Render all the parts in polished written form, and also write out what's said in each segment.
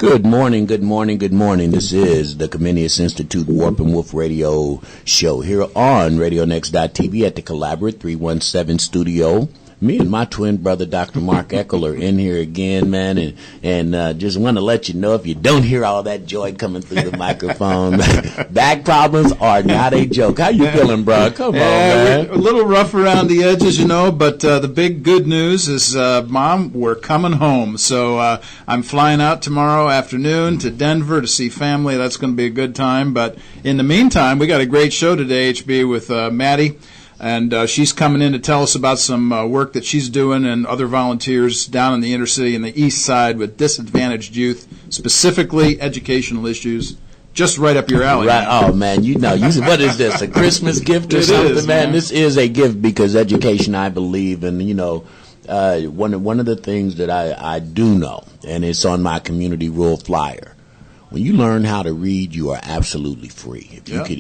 Good morning, good morning, good morning. This is the Comenius Institute Warp and Woof radio show here on RadioNext.tv at the Collaborate 317 studio. Me and my twin brother, Dr. Mark Eckel, are in here again, man, and just want to let you know if you don't hear all that joy coming through the microphone, back problems are not a joke. How you feeling, bro? Come on, man. We're a little rough around the edges, but the big good news is, Mom, we're coming home. So I'm flying out tomorrow afternoon to Denver to see family. That's going to be a good time. But in the meantime, we got a great show today, HB, with Maddie. And she's coming in to tell us about some work that she's doing and other volunteers down in the inner city and the east side with disadvantaged youth, specifically educational issues. Just right up your alley. Right. Oh, man, what is this, a Christmas gift or something, is, man? This is a gift because education, I believe, and, one of the things that I do know, and it's on my community rule flyer, when you learn how to read, you are absolutely free. If you could,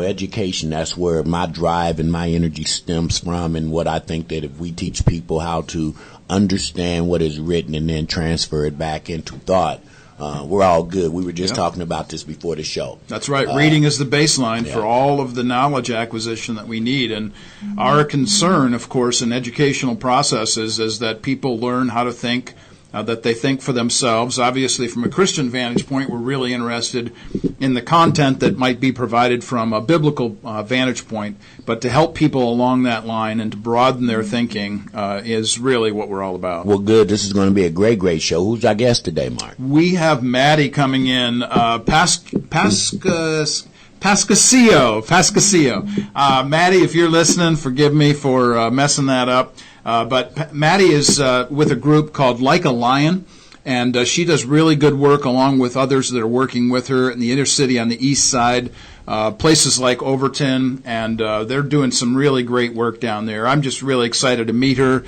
education, that's where my drive and my energy stems from, and what I think that if we teach people how to understand what is written and then transfer it back into thought, we're all good. We were just talking about this before the show. That's right. Reading is the baseline for all of the knowledge acquisition that we need. And our concern, of course, in educational processes is that people learn how to think, that they think for themselves. Obviously, from a Christian vantage point, we're really interested in the content that might be provided from a biblical vantage point. But to help people along that line and to broaden their thinking is really what we're all about. Well, good. This is going to be a great, great show. Who's our guest today, Mark? We have Maddie coming in. Pascasio. Maddie, if you're listening, forgive me for messing that up. But Maddie is with a group called Like a Lion, and she does really good work along with others that are working with her in the inner city on the east side, places like Overton, and they're doing some really great work down there. I'm just really excited to meet her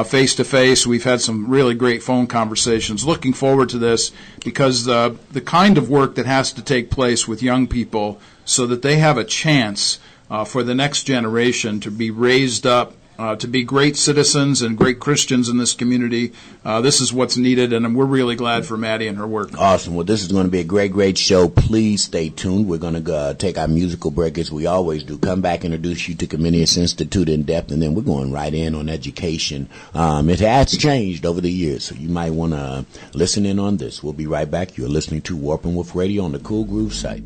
face to face. We've had some really great phone conversations. Looking forward to this because the kind of work that has to take place with young people so that they have a chance for the next generation to be raised up to be great citizens and great Christians in this community. This is what's needed, and we're really glad for Maddie and her work. Awesome. Well, this is going to be a great, great show. Please stay tuned. We're going to take our musical break as we always do. Come back, introduce you to Comenius Institute in depth, and then we're going right in on education. It has changed over the years, so you might want to listen in on this. We'll be right back. You're listening to Warp and Woof Radio on the Cool Groove site.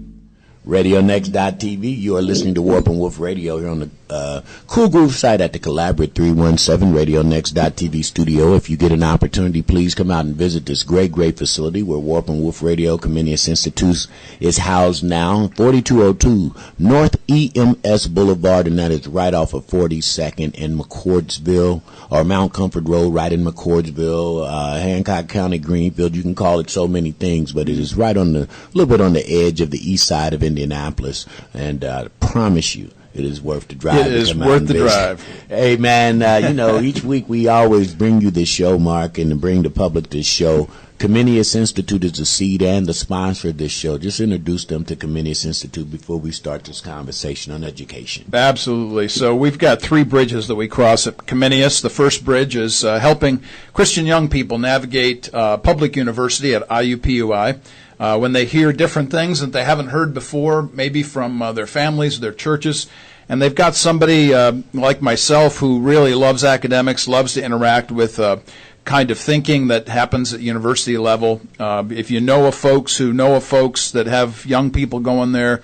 RadioNext.tv. You are listening to Warp and Woof Radio here on the Cool Groove site at the Collaborate 317 RadioNext.tv studio. If you get an opportunity, please come out and visit this great, great facility where Warp and Woof Radio Comenius Institute is housed now, 4202 North EMS Boulevard, and that is right off of 42nd in McCordsville, or Mount Comfort Road, right in McCordsville, Hancock County, Greenfield. You can call it so many things, but it is right on a little bit on the edge of the east side of Indianapolis, and I promise you, it is worth the drive. It is worth the drive. Hey, man, each week we always bring you this show, Mark, and bring the public this show. Comenius Institute is the seed and the sponsor of this show. Just introduce them to Comenius Institute before we start this conversation on education. Absolutely. So we've got three bridges that we cross at Comenius. The first bridge is helping Christian young people navigate public university at IUPUI. When they hear different things that they haven't heard before, maybe from their families, their churches, and they've got somebody like myself who really loves academics, loves to interact with kind of thinking that happens at university level. If you know of folks who know of folks that have young people going there,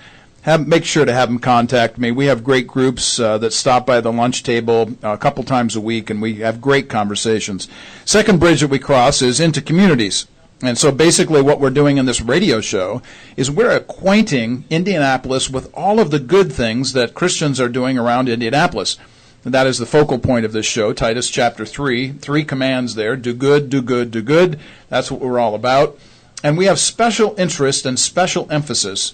make sure to have them contact me. We have great groups that stop by the lunch table a couple times a week, and we have great conversations. Second bridge that we cross is into communities. And so basically what we're doing in this radio show is we're acquainting Indianapolis with all of the good things that Christians are doing around Indianapolis. And that is the focal point of this show, Titus chapter 3, 3 commands there, do good, do good, do good. That's what we're all about. And we have special interest and special emphasis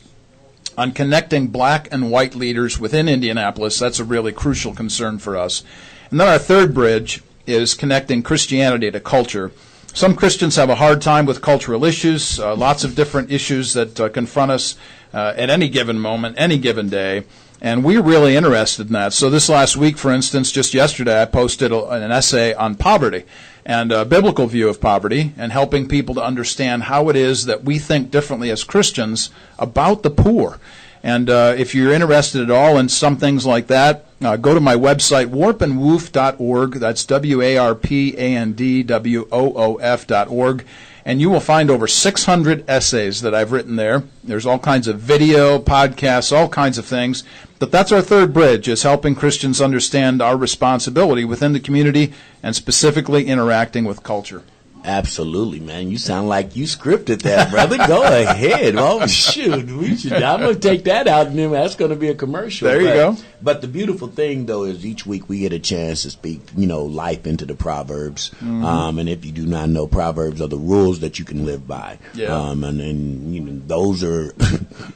on connecting black and white leaders within Indianapolis. That's a really crucial concern for us. And then our third bridge is connecting Christianity to culture. Some Christians have a hard time with cultural issues, lots of different issues that confront us at any given moment, any given day, and we're really interested in that. So this last week, for instance, just yesterday, I posted an essay on poverty, and a biblical view of poverty, and helping people to understand how it is that we think differently as Christians about the poor. And if you're interested at all in some things like that, go to my website, warpandwoof.org. That's warpandwoof.org. And you will find over 600 essays that I've written there. There's all kinds of video, podcasts, all kinds of things. But that's our third bridge, is helping Christians understand our responsibility within the community and specifically interacting with culture. Absolutely, man. You sound like you scripted that, brother. Go ahead. Oh, shoot. I'm going to take that out, and then that's going to be a commercial. There you go. But the beautiful thing, though, is each week we get a chance to speak, life into the Proverbs. Mm-hmm. And if you do not know, Proverbs are the rules that you can live by. Yeah. And those are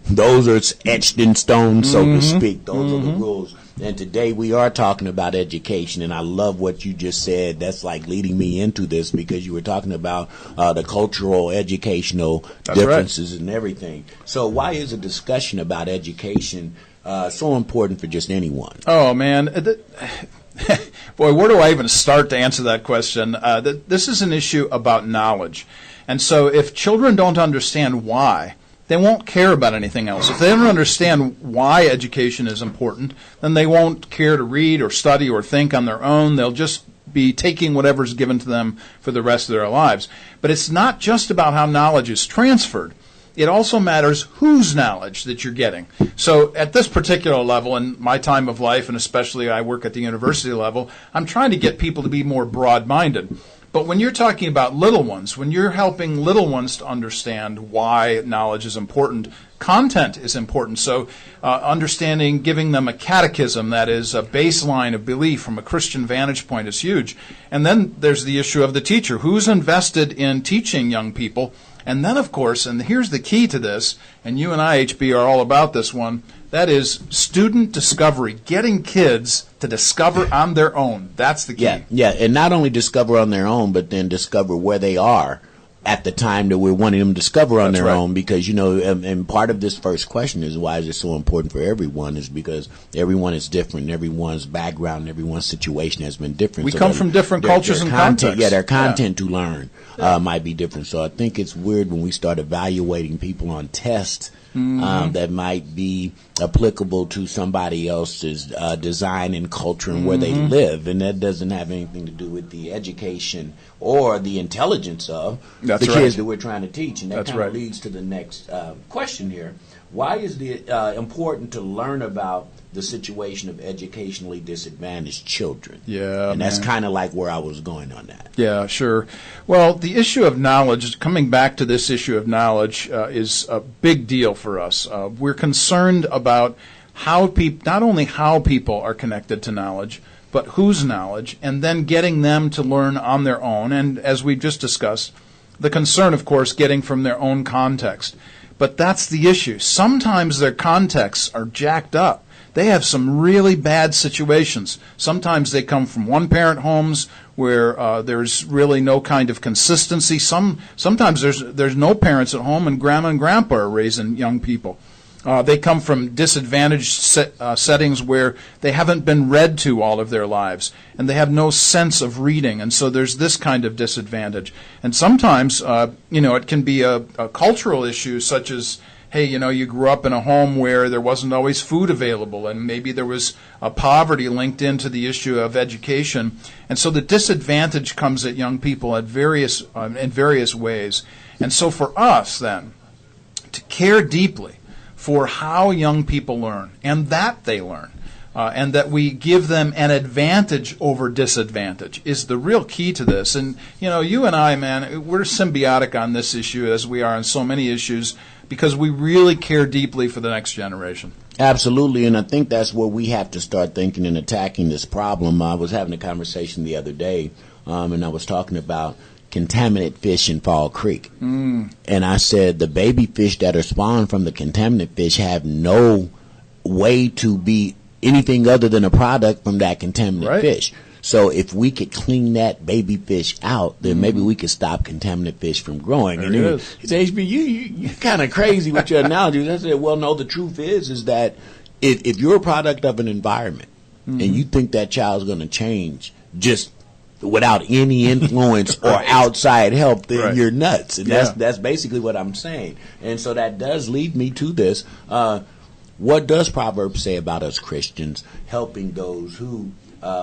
those are etched in stone, so to speak. Those are the rules. And today we are talking about education, and I love what you just said. That's like leading me into this, because you were talking about the cultural, educational differences and everything. So why is a discussion about education so important for just anyone? Oh, man. Boy, where do I even start to answer that question? This is an issue about knowledge. And so if children don't understand why, they won't care about anything else. If they don't understand why education is important, then they won't care to read or study or think on their own. They'll just be taking whatever's given to them for the rest of their lives. But it's not just about how knowledge is transferred. It also matters whose knowledge that you're getting. So at this particular level, in my time of life, and especially I work at the university level, I'm trying to get people to be more broad-minded. But when you're talking about little ones, when you're helping little ones to understand why knowledge is important, content is important. So understanding, giving them a catechism, that is a baseline of belief from a Christian vantage point, is huge. And then there's the issue of the teacher. Who's invested in teaching young people? And then, of course, and here's the key to this, and you and I, HB, are all about this one, that is student discovery, getting kids to discover on their own. That's the key. Yeah, and not only discover on their own, but then discover where they are at the time that we're wanting them to discover on their own, because, and part of this first question is, why is it so important for everyone, is because everyone is different, and everyone's background, and everyone's situation has been different. We come from different cultures and contexts. Yeah, their content to learn might be different. So I think it's weird when we start evaluating people on tests that might be applicable to somebody else's design and culture and where they live, and that doesn't have anything to do with the education or the intelligence of the kids that we're trying to teach. And that kind of leads to the next question here. Why is it important to learn about the situation of educationally disadvantaged children? Yeah, and that's kind of like where I was going on that. Yeah, sure. Well, the issue of knowledge, coming back to this issue of knowledge, is a big deal for us. We're concerned about how not only how people are connected to knowledge, but whose knowledge, and then getting them to learn on their own. And as we've just discussed, the concern, of course, getting from their own context. But that's the issue. Sometimes their contexts are jacked up. They have some really bad situations. Sometimes they come from one-parent homes where there's really no kind of consistency. Sometimes there's no parents at home, and grandma and grandpa are raising young people. They come from disadvantaged settings where they haven't been read to all of their lives, and they have no sense of reading, and so there's this kind of disadvantage. And sometimes, it can be a cultural issue, such as, hey, you grew up in a home where there wasn't always food available, and maybe there was a poverty linked into the issue of education. And so the disadvantage comes at young people in various ways. And so for us, then, to care deeply for how young people learn, and that they learn, and that we give them an advantage over disadvantage, is the real key to this. And, you and I, man, we're symbiotic on this issue, as we are on so many issues, because we really care deeply for the next generation. Absolutely, and I think that's where we have to start thinking and attacking this problem. I was having a conversation the other day, and I was talking about contaminant fish in Fall Creek. And I said the baby fish that are spawned from the contaminant fish have no way to be anything other than a product from that contaminant fish. So if we could clean that baby fish out, then maybe we could stop contaminant fish from growing. There and it then is. he said, HB, you kind of crazy with your analogies. I said, well, no, the truth is that if you're a product of an environment and you think that child's going to change just without any influence or Right. outside help, then Right. you're nuts. And Yeah. that's basically what I'm saying. And so that does lead me to this. What does Proverbs say about us Christians helping those who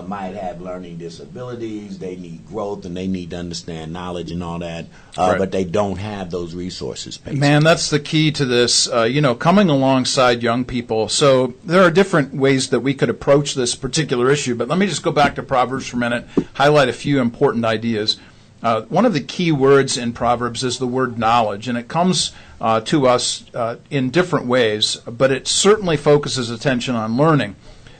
might have learning disabilities, they need growth, and they need to understand knowledge and all that, Right. but they don't have those resources, basically. Man, that's the key to this, coming alongside young people. So there are different ways that we could approach this particular issue, but let me just go back to Proverbs for a minute, highlight a few important ideas. One of the key words in Proverbs is the word knowledge, and it comes to us in different ways, but it certainly focuses attention on learning.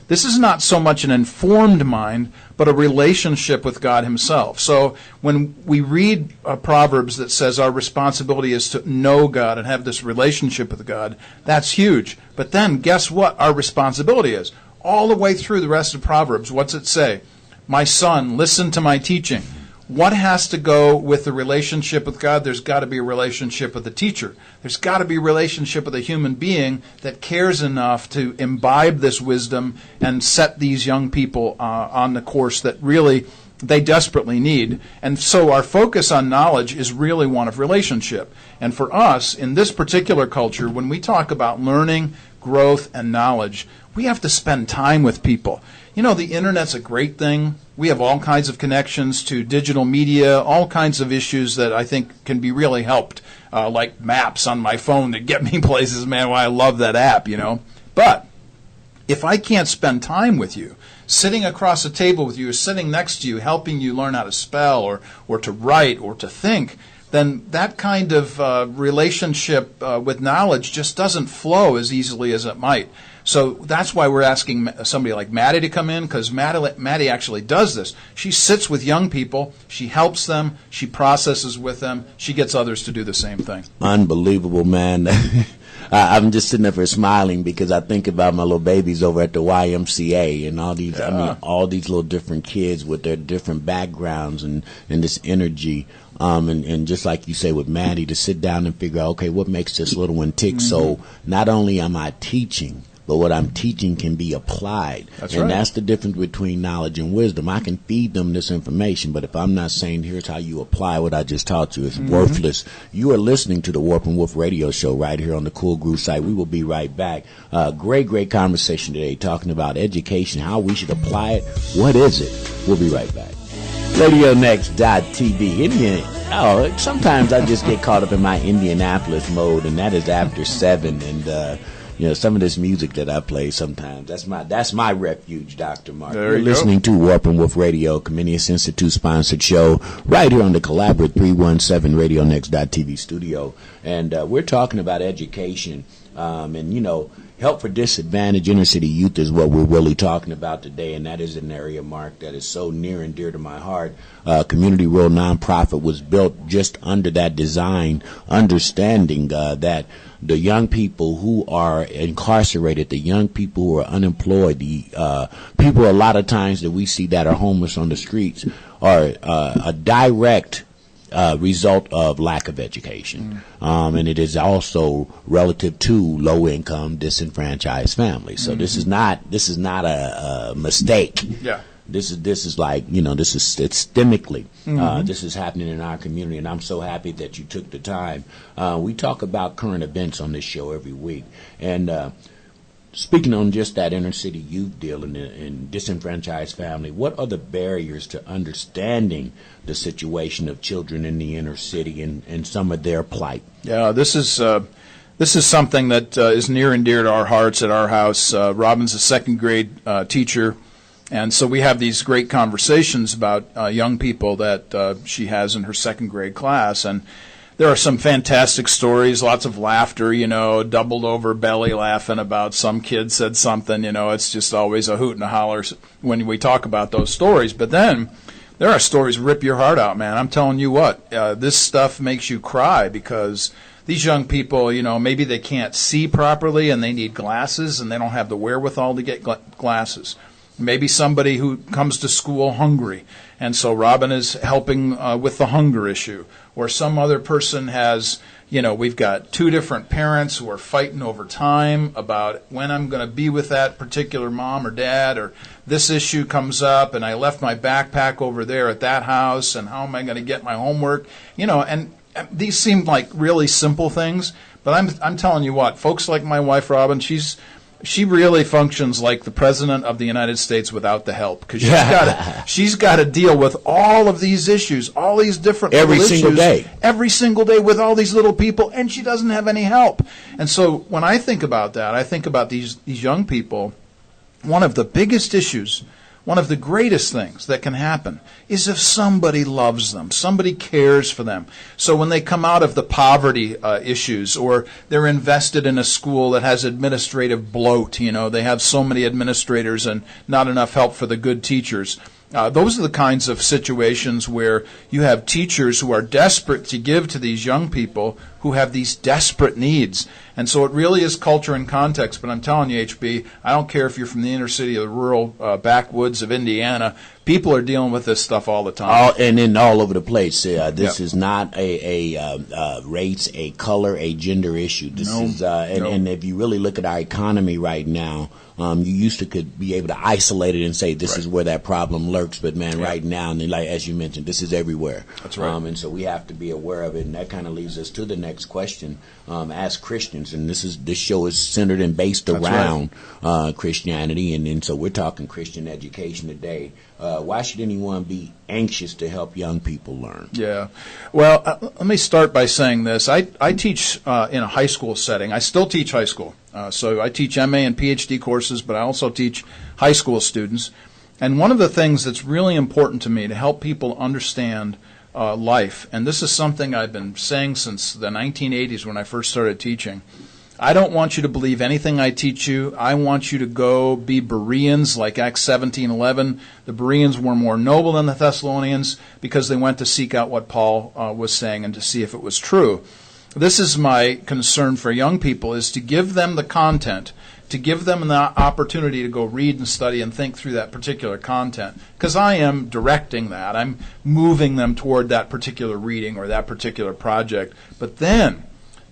This is not so much an informed mind, but a relationship with God himself. So when we read Proverbs that says our responsibility is to know God and have this relationship with God, that's huge. But then guess what our responsibility is? All the way through the rest of Proverbs, what's it say? My son, listen to my teaching. What has to go with the relationship with God? There's got to be a relationship with the teacher. There's got to be a relationship with a human being that cares enough to imbibe this wisdom and set these young people on the course that really they desperately need. And so our focus on knowledge is really one of relationship. And for us, in this particular culture, when we talk about learning, growth, and knowledge, we have to spend time with people. The internet's a great thing. We have all kinds of connections to digital media, all kinds of issues that I think can be really helped, like maps on my phone that get me places. Man, why I love that app, But if I can't spend time with you, sitting across a table with you, or sitting next to you, helping you learn how to spell or to write or to think, then that kind of relationship with knowledge just doesn't flow as easily as it might. So that's why we're asking somebody like Maddie to come in, because Maddie actually does this. She sits with young people, she helps them, she processes with them, she gets others to do the same thing. Unbelievable, man. I'm just sitting there smiling because I think about my little babies over at the YMCA and all these, all these little different kids with their different backgrounds and this energy. And just like you say with Maddie, to sit down and figure out, okay, what makes this little one tick? Mm-hmm. So not only am I teaching, but what I'm teaching can be applied. That's and right. That's the difference between knowledge and wisdom. I can feed them this information, but if I'm not saying here's how you apply what I just taught you, it's worthless. You are listening to the Warp and Woof radio show right here on the Cool Groove site. We will be right back. Great conversation today talking about education, how we should apply it. What is it? We'll be right back. RadioNext.tv. Sometimes I just get caught up in my Indianapolis mode, and that is after 7. And some of this music that I play sometimes, that's my refuge, Dr. Mark. There You're you listening to Warp and Woof Radio, Comenius Institute sponsored show, right here on the Collaborate 317 RadioNext.tv studio. And we're talking about education, help for disadvantaged inner city youth is what we're really talking about today, and that is an area, Mark, that is so near and dear to my heart. Community Rural Nonprofit was built just under that design, understanding that the young people who are incarcerated, the young people who are unemployed, the people a lot of times that we see that are homeless on the streets are a direct result of lack of education. And it is also relative to low income, disenfranchised families. So this is not a mistake. Yeah. This is like, this is systemically, this is happening in our community, and I'm so happy that you took the time. We talk about current events on this show every week, and speaking on just that inner city youth deal and disenfranchised family, what are the barriers to understanding the situation of children in the inner city and some of their plight? Yeah, this is something that is near and dear to our hearts at our house. Robin's a second grade teacher, and so we have these great conversations about young people that she has in her second grade class, and there are some fantastic stories, lots of laughter, doubled over belly laughing about some kid said something, it's just always a hoot and a holler when we talk about those stories. But then there are stories rip your heart out, man. I'm telling you what, this stuff makes you cry because these young people, maybe they can't see properly and they need glasses and they don't have the wherewithal to get glasses. Maybe somebody who comes to school hungry, and so Robin is helping with the hunger issue. Or some other person has, we've got two different parents who are fighting over time about when I'm going to be with that particular mom or dad, or this issue comes up and I left my backpack over there at that house, and how am I going to get my homework? And these seem like really simple things, but I'm telling you what, folks like my wife Robin, she really functions like the President of the United States without the help, because she's got to deal with all of these issues, all these different every single issues, day, every single day with all these little people, and she doesn't have any help. And so when I think about that, I think about these young people. One of the biggest issues, one of the greatest things that can happen is if somebody loves them, somebody cares for them. So when they come out of the poverty issues, or they're invested in a school that has administrative bloat, they have so many administrators and not enough help for the good teachers. Those are the kinds of situations where you have teachers who are desperate to give to these young people who have these desperate needs. And so it really is culture and context. But I'm telling you, HB, I don't care if you're from the inner city or the rural backwoods of Indiana, people are dealing with this stuff all the time. And then all over the place. This is not a race, a color, a gender issue. And if you really look at our economy right now, you used to could be able to isolate it and say this is where that problem lurks, but right now, and like as you mentioned, this is everywhere. That's right. And so we have to be aware of it, and that kind of leads us to the next question. As Christians, and this show is centered and based around Christianity, and so we're talking Christian education today. Why should anyone be anxious to help young people learn? Yeah. Well, let me start by saying this. I teach in a high school setting. I still teach high school. So I teach MA and PhD courses, but I also teach high school students. And one of the things that's really important to me to help people understand life, and this is something I've been saying since the 1980s when I first started teaching, I don't want you to believe anything I teach you. I want you to go be Bereans, like Acts 17:11. The Bereans were more noble than the Thessalonians because they went to seek out what Paul was saying and to see if it was true. This is my concern for young people, is to give them the content, to give them the opportunity to go read and study and think through that particular content, because I am directing that. I'm moving them toward that particular reading or that particular project. But then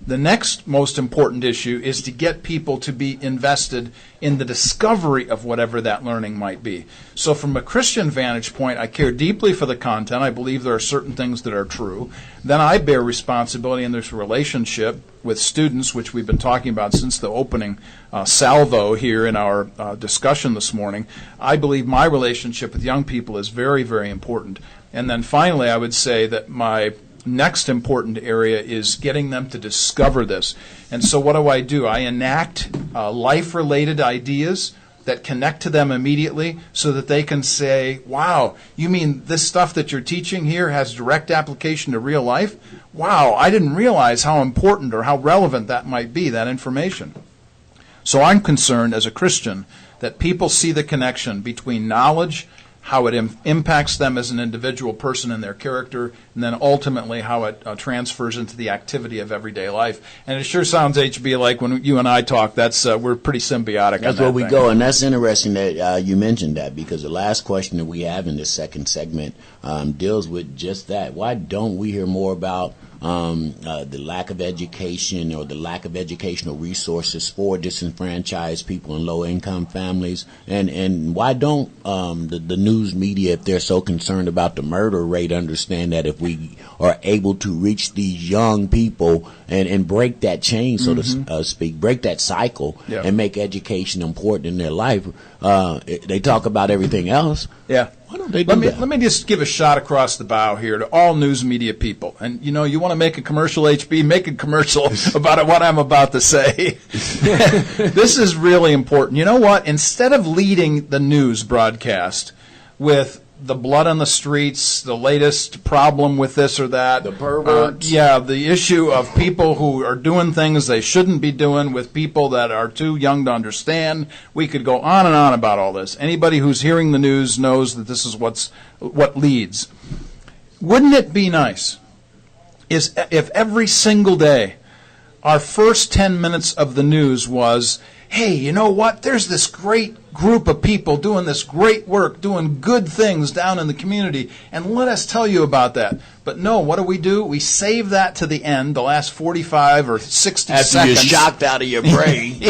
the next most important issue is to get people to be invested in the discovery of whatever that learning might be. So from a Christian vantage point, I care deeply for the content. I believe there are certain things that are true. Then I bear responsibility in this relationship with students, which we've been talking about since the opening salvo here in our discussion this morning. I believe my relationship with young people is very, very important. And then finally, I would say that my next important area is getting them to discover this. And so what do? I enact life-related ideas that connect to them immediately so that they can say, wow, you mean this stuff that you're teaching here has direct application to real life? Wow, I didn't realize how important or how relevant that might be, that information. So I'm concerned as a Christian that people see the connection between knowledge, how it impacts them as an individual person and their character, and then ultimately how it transfers into the activity of everyday life. And it sure sounds, HB, like when you and I talk, we're pretty symbiotic. That's where we go, and that's interesting that you mentioned that, because the last question that we have in this second segment deals with just that. Why don't we hear more about the lack of education or the lack of educational resources for disenfranchised people and low-income families? And why don't the news media, if they're so concerned about the murder rate, understand that if we are able to reach these young people and break that chain, so to speak, break that cycle, and make education important in their life, they talk about everything else. Yeah. Why don't they do that? Let me just give a shot across the bow here to all news media people. And, you want to make a commercial, HB, make a commercial about what I'm about to say. This is really important. You know what? Instead of leading the news broadcast with the blood on the streets, the latest problem with this or that. The perverts. The issue of people who are doing things they shouldn't be doing with people that are too young to understand. We could go on and on about all this. Anybody who's hearing the news knows that this is what leads. Wouldn't it be nice if every single day our first 10 minutes of the news was, hey, you know what? There's this great group of people doing this great work, doing good things down in the community, and let us tell you about that. But no, what do? We save that to the end, the last 45 or 60 After seconds. you're shocked out of your brain.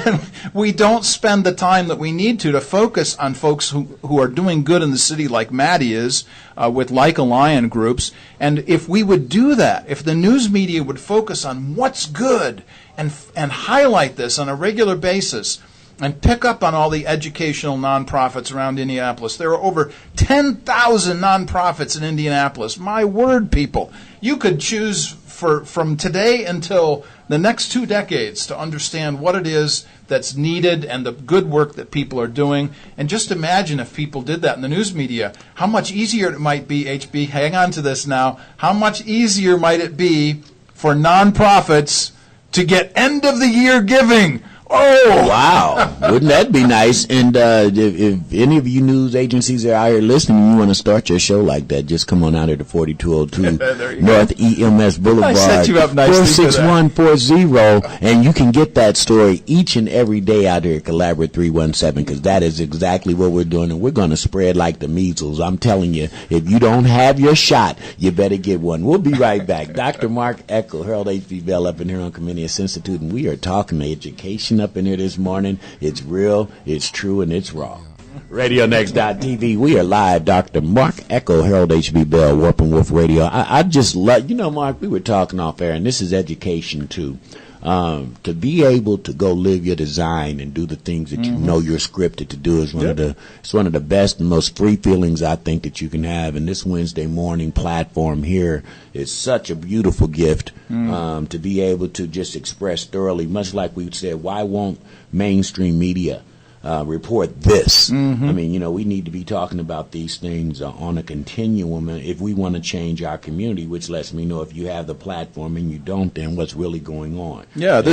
And we don't spend the time that we need to focus on folks who are doing good in the city like Maddie is with Like a Lion groups. And if we would do that, if the news media would focus on what's good and highlight this on a regular basis and pick up on all the educational nonprofits around Indianapolis. There are over 10,000 nonprofits in Indianapolis. My word, people. You could choose from today until the next 2 decades to understand what it is that's needed and the good work that people are doing. And just imagine if people did that in the news media, how much easier it might be, HB, hang on to this now, how much easier might it be for nonprofits to get end-of-the-year giving. Oh! Wow. Wouldn't that be nice? And if any of you news agencies are out here listening and you want to start your show like that, just come on out here to 4202 North EMS Boulevard. I set you up nicely 46140, and you can get that story each and every day out here at Collaborate 317, because that is exactly what we're doing, and we're going to spread like the measles. I'm telling you, if you don't have your shot, you better get one. We'll be right back. Dr. Mark Eckel, Harold H.B. Bell up in here on Comenius Institute, and we are talking education up in here this morning. It's real, it's true, and it's raw. RadioNext.tv. We are live. Dr. Mark Eckel, Harold H.B. Bell, Warp and Woof Radio. I just love, Mark, we were talking off air, and this is education too. To be able to go live your design and do the things that you know you're scripted to do is one of the best and most free feelings I think that you can have. And this Wednesday morning platform here is such a beautiful gift to be able to just express thoroughly, much like we said, why won't mainstream media report this? I mean, we need to be talking about these things on a continuum if we want to change our community, which lets me know if you have the platform and you don't, then what's really going on. Yeah,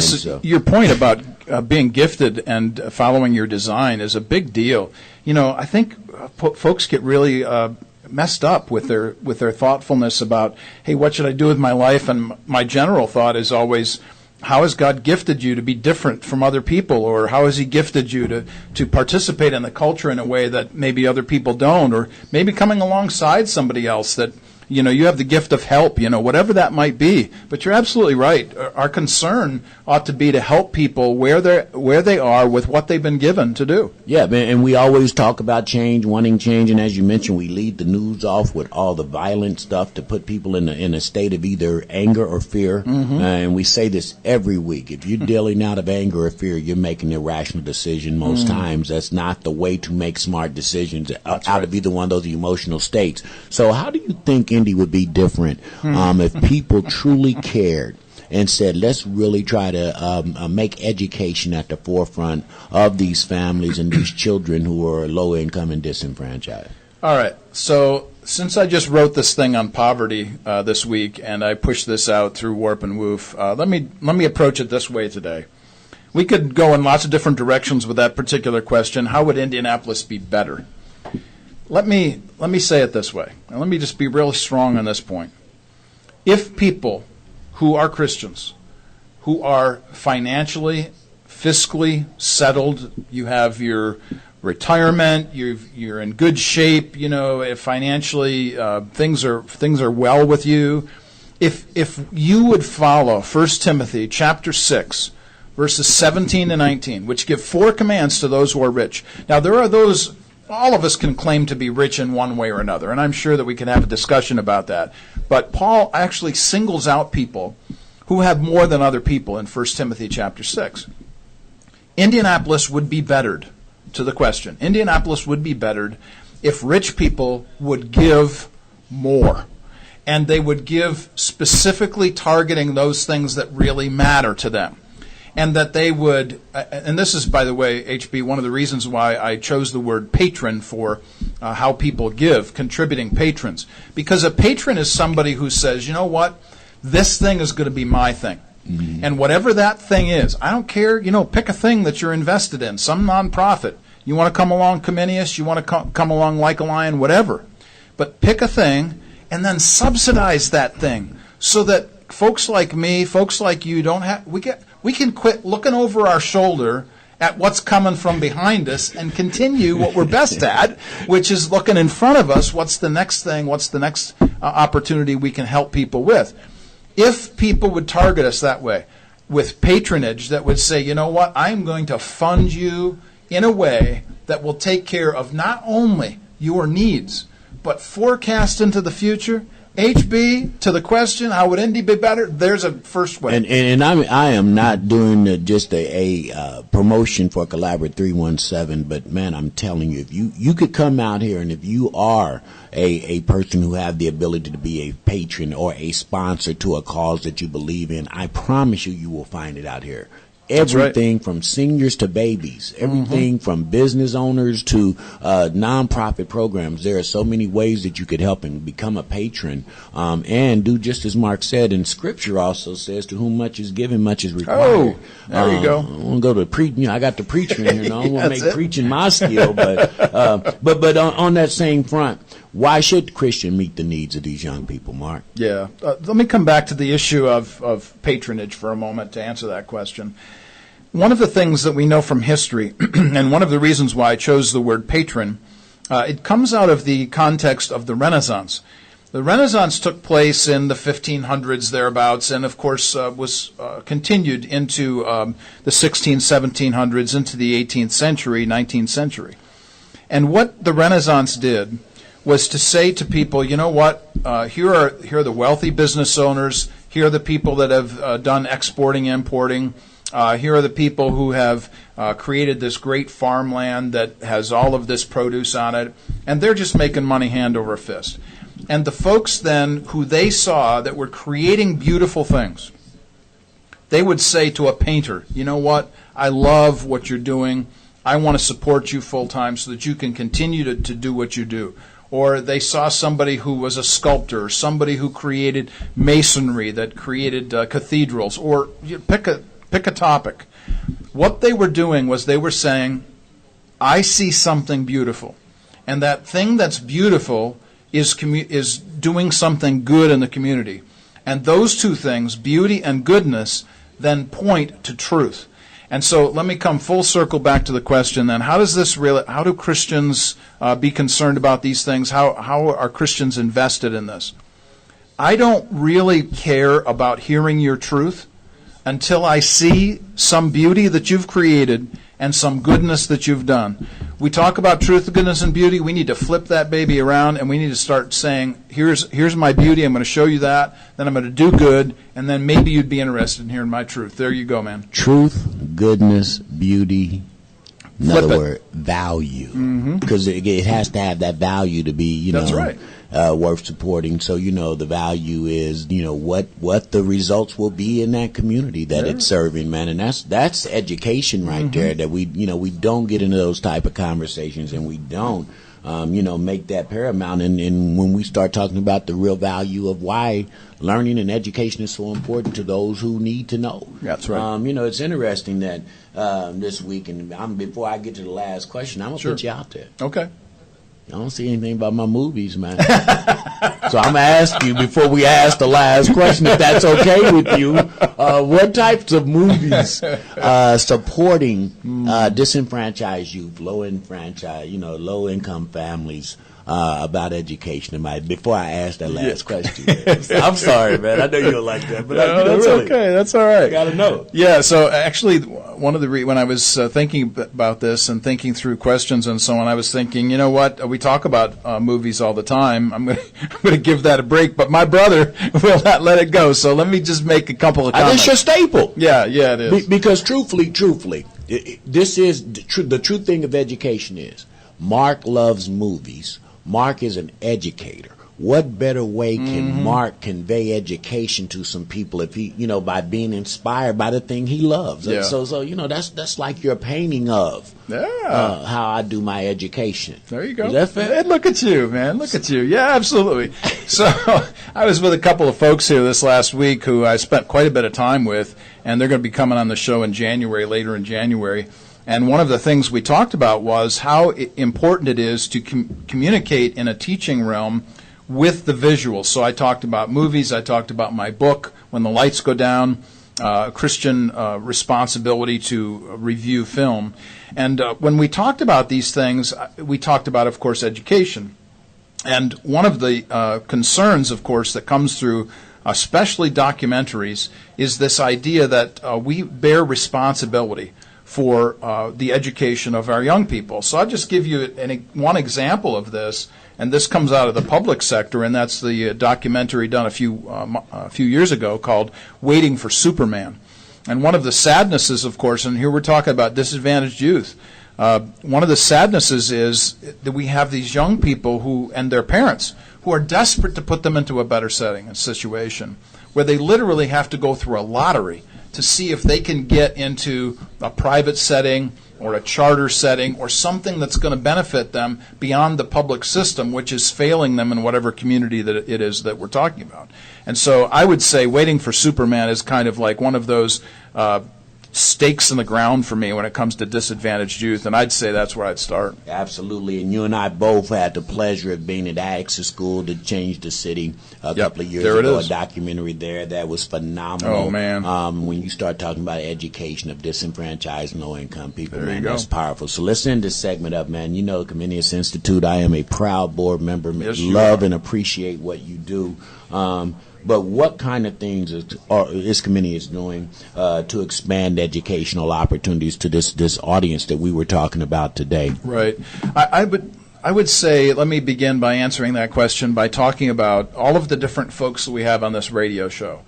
your point about being gifted and following your design is a big deal. I think folks get really messed up with their thoughtfulness about, hey, what should I do with my life? And my general thought is always, how has God gifted you to be different from other people? Or how has he gifted you to participate in the culture in a way that maybe other people don't? Or maybe coming alongside somebody else that, you have the gift of help, whatever that might be. But you're absolutely right. Our concern ought to be to help people where they are with what they've been given to do. Yeah, and we always talk about change, wanting change, and as you mentioned, we lead the news off with all the violent stuff to put people in a state of either anger or fear. And we say this every week. If you're dealing out of anger or fear, you're making an irrational decision most times. That's not the way to make smart decisions out of either one of those emotional states. So how do you think Indy would be different if people truly cared and said, let's really try to make education at the forefront of these families and these children who are low income and disenfranchised? All right. So since I just wrote this thing on poverty this week and I pushed this out through Warp and Woof, let me approach it this way today. We could go in lots of different directions with that particular question. How would Indianapolis be better? Let me say it this way, and let me just be really strong on this point. If people who are Christians, who are financially, fiscally settled, you have your retirement, you're in good shape, if financially things are well with you, if you would follow 1 Timothy chapter 6, verses 17 to 19, which give 4 commands to those who are rich. Now, there are those. All of us can claim to be rich in one way or another, and I'm sure that we can have a discussion about that. But Paul actually singles out people who have more than other people in 1 Timothy chapter 6. Indianapolis would be bettered, to the question. Indianapolis would be bettered if rich people would give more. And they would give specifically targeting those things that really matter to them. And that they would, and this is, by the way, HB, one of the reasons why I chose the word patron for how people give, contributing patrons. Because a patron is somebody who says, you know what, this thing is going to be my thing. And whatever that thing is, I don't care, pick a thing that you're invested in, some nonprofit. You want to come along Comenius, you want to come along Like a Lion, whatever. But pick a thing and then subsidize that thing so that folks like me, folks like you we can quit looking over our shoulder at what's coming from behind us and continue what we're best at, which is looking in front of us. What's the next thing? What's the next opportunity we can help people with? If people would target us that way, with patronage that would say, you know what, I'm going to fund you in a way that will take care of not only your needs, but forecast into the future. HB, to the question, how would Indy be better? There's a first way. And I am not doing just a promotion for Collaborate 317, but man, I'm telling you, if you could come out here, and if you are a person who have the ability to be a patron or a sponsor to a cause that you believe in, I promise you will find it out here. Everything from seniors to babies, everything from business owners to nonprofit programs. There are so many ways that you could help and become a patron, and do just as Mark said. And Scripture also says, "To whom much is given, much is required." Oh, there you go. I want to go to preaching. I got the preacher in here. Now I don't want to make preaching my skill, but on that same front, why should Christian meet the needs of these young people, Mark? Yeah. Let me come back to the issue of patronage for a moment to answer that question. One of the things that we know from history, and one of the reasons why I chose the word patron, it comes out of the context of the Renaissance. The Renaissance took place in the 1500s, thereabouts, and of course was continued into the 1700s, into the 18th century, 19th century. And what the Renaissance did was to say to people, you know what, here are the wealthy business owners, here are the people that have done exporting, importing, here are the people who have created this great farmland that has all of this produce on it, and they're just making money hand over fist. And the folks then who they saw that were creating beautiful things, they would say to a painter, you know what, I love what you're doing. I want to support you full time so that you can continue to do what you do. Or they saw somebody who was a sculptor, somebody who created masonry, that created cathedrals, or pick a topic. What they were doing was they were saying, I see something beautiful. And that thing that's beautiful is doing something good in the community. And those two things, beauty and goodness, then point to truth. And so let me come full circle back to the question then. How do Christians be concerned about these things? How are Christians invested in this? I don't really care about hearing your truth until I see some beauty that you've created and some goodness that you've done. We talk about truth, goodness, and beauty. We need to flip that baby around, and we need to start saying, here's my beauty. I'm going to show you that. Then I'm going to do good, and then maybe you'd be interested in hearing my truth. There you go, man. Truth, goodness, beauty. In other words, value. Because it has to have that value to be, That's right. Worth supporting. So, the value is, what the results will be in that community that it's serving, man. And that's education right there, that we don't get into those type of conversations, and we don't, make that paramount. And when we start talking about the real value of why learning and education is so important to those who need to know. That's right. It's interesting that this week, and before I get to the last question, I'm going to put you out there. Okay. I don't see anything about my movies, man. So I'm going to ask you, before we ask the last question, if that's okay with you, what types of movies supporting disenfranchised youth, low-income families, about education? Before I ask that last question. I'm sorry, man. I know you don't like that, but that's really, okay. That's all right. Got to know. Yeah. So actually, one of the when I was thinking about this and thinking through questions and so on, I was thinking, you know what? We talk about movies all the time. I'm going to give that a break, but my brother will not let it go. So let me just make a couple of comments. It's your staple. Yeah, it is. Because truthfully, this is the true thing of education is Mark loves movies. Mark is an educator. What better way can Mark convey education to some people if he, by being inspired by the thing he loves? Yeah. So that's like your painting of how I do my education. There you go. Is that fair? And look at you, man. Look at you. Yeah, absolutely. So I was with a couple of folks here this last week who I spent quite a bit of time with, and they're going to be coming on the show in January, later in January. And one of the things we talked about was how important it is to communicate in a teaching realm with the visuals. So I talked about movies. I talked about my book, When the Lights Go Down. Christian responsibility to review film. And when we talked about these things, we talked about, of course, education. And one of the concerns, of course, that comes through especially documentaries is this idea that we bear responsibility for the education of our young people. So I'll just give you one example of this, and this comes out of the public sector, and that's the documentary done a few years ago called Waiting for Superman. And one of the sadnesses, of course, and here we're talking about disadvantaged youth, one of the sadnesses is that we have these young people who, and their parents, who are desperate to put them into a better setting and situation, where they literally have to go through a lottery to see if they can get into a private setting or a charter setting or something that's going to benefit them beyond the public system, which is failing them in whatever community that it is that we're talking about. And so I would say Waiting for Superman is kind of like one of those stakes in the ground for me when it comes to disadvantaged youth, and I'd say that's where I'd start. Absolutely, and you and I both had the pleasure of being at Access School that changed the city a couple of years ago. A documentary there that was phenomenal. Oh, man. When you start talking about education of disenfranchised low-income people, there man, that's powerful. So let's end this segment up, man. You know, Comenius Institute, I am a proud board member. Yes, love and appreciate what you do. But what kind of things is Comenius doing to expand educational opportunities to this audience that we were talking about today? Right. I would say, let me begin by answering that question by talking about all of the different folks that we have on this radio show.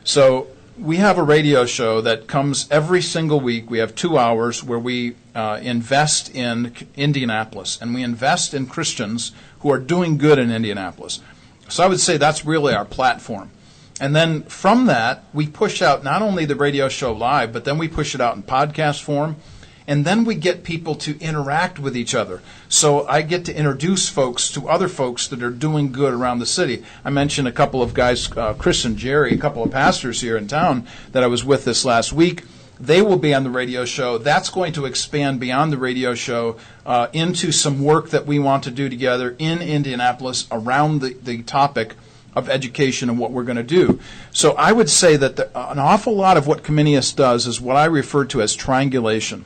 So we have a radio show that comes every single week. We have 2 hours where we invest in Indianapolis, and we invest in Christians who are doing good in Indianapolis. So I would say that's really our platform. And then from that, we push out not only the radio show live, but then we push it out in podcast form. And then we get people to interact with each other. So I get to introduce folks to other folks that are doing good around the city. I mentioned a couple of guys, Chris and Jerry, a couple of pastors here in town that I was with this last week. They will be on the radio show. That's going to expand beyond the radio show into some work that we want to do together in Indianapolis around the topic of education and what we're going to do. So I would say that an awful lot of what Comenius does is what I refer to as triangulation.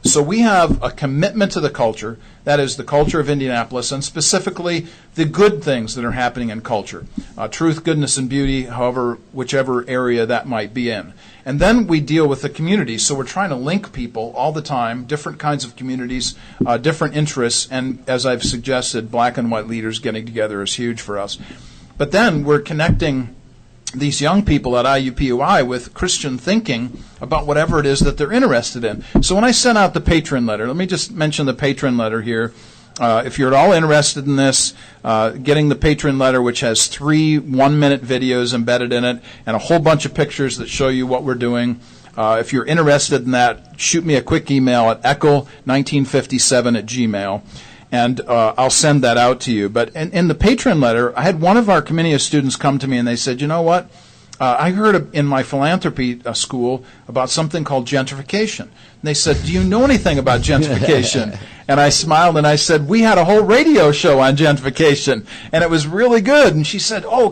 So we have a commitment to the culture, that is the culture of Indianapolis, and specifically the good things that are happening in culture. Truth, goodness, and beauty, whichever area that might be in. And then we deal with the community. So we're trying to link people all the time, different kinds of communities, different interests, and as I've suggested, black and white leaders getting together is huge for us. But then we're connecting these young people at IUPUI with Christian thinking about whatever it is that they're interested in. So when I sent out the patron letter, let me just mention the patron letter here. If you're at all interested in this, getting the patron letter, which has 3 one-minute videos embedded in it and a whole bunch of pictures that show you what we're doing. If you're interested in that, shoot me a quick email at echo1957@gmail. And I'll send that out to you. But in the patron letter, I had one of our Comenius students come to me and they said, you know what? I heard in my philanthropy school about something called gentrification. And they said, do you know anything about gentrification? And I smiled and I said, we had a whole radio show on gentrification, and it was really good. And she said, oh,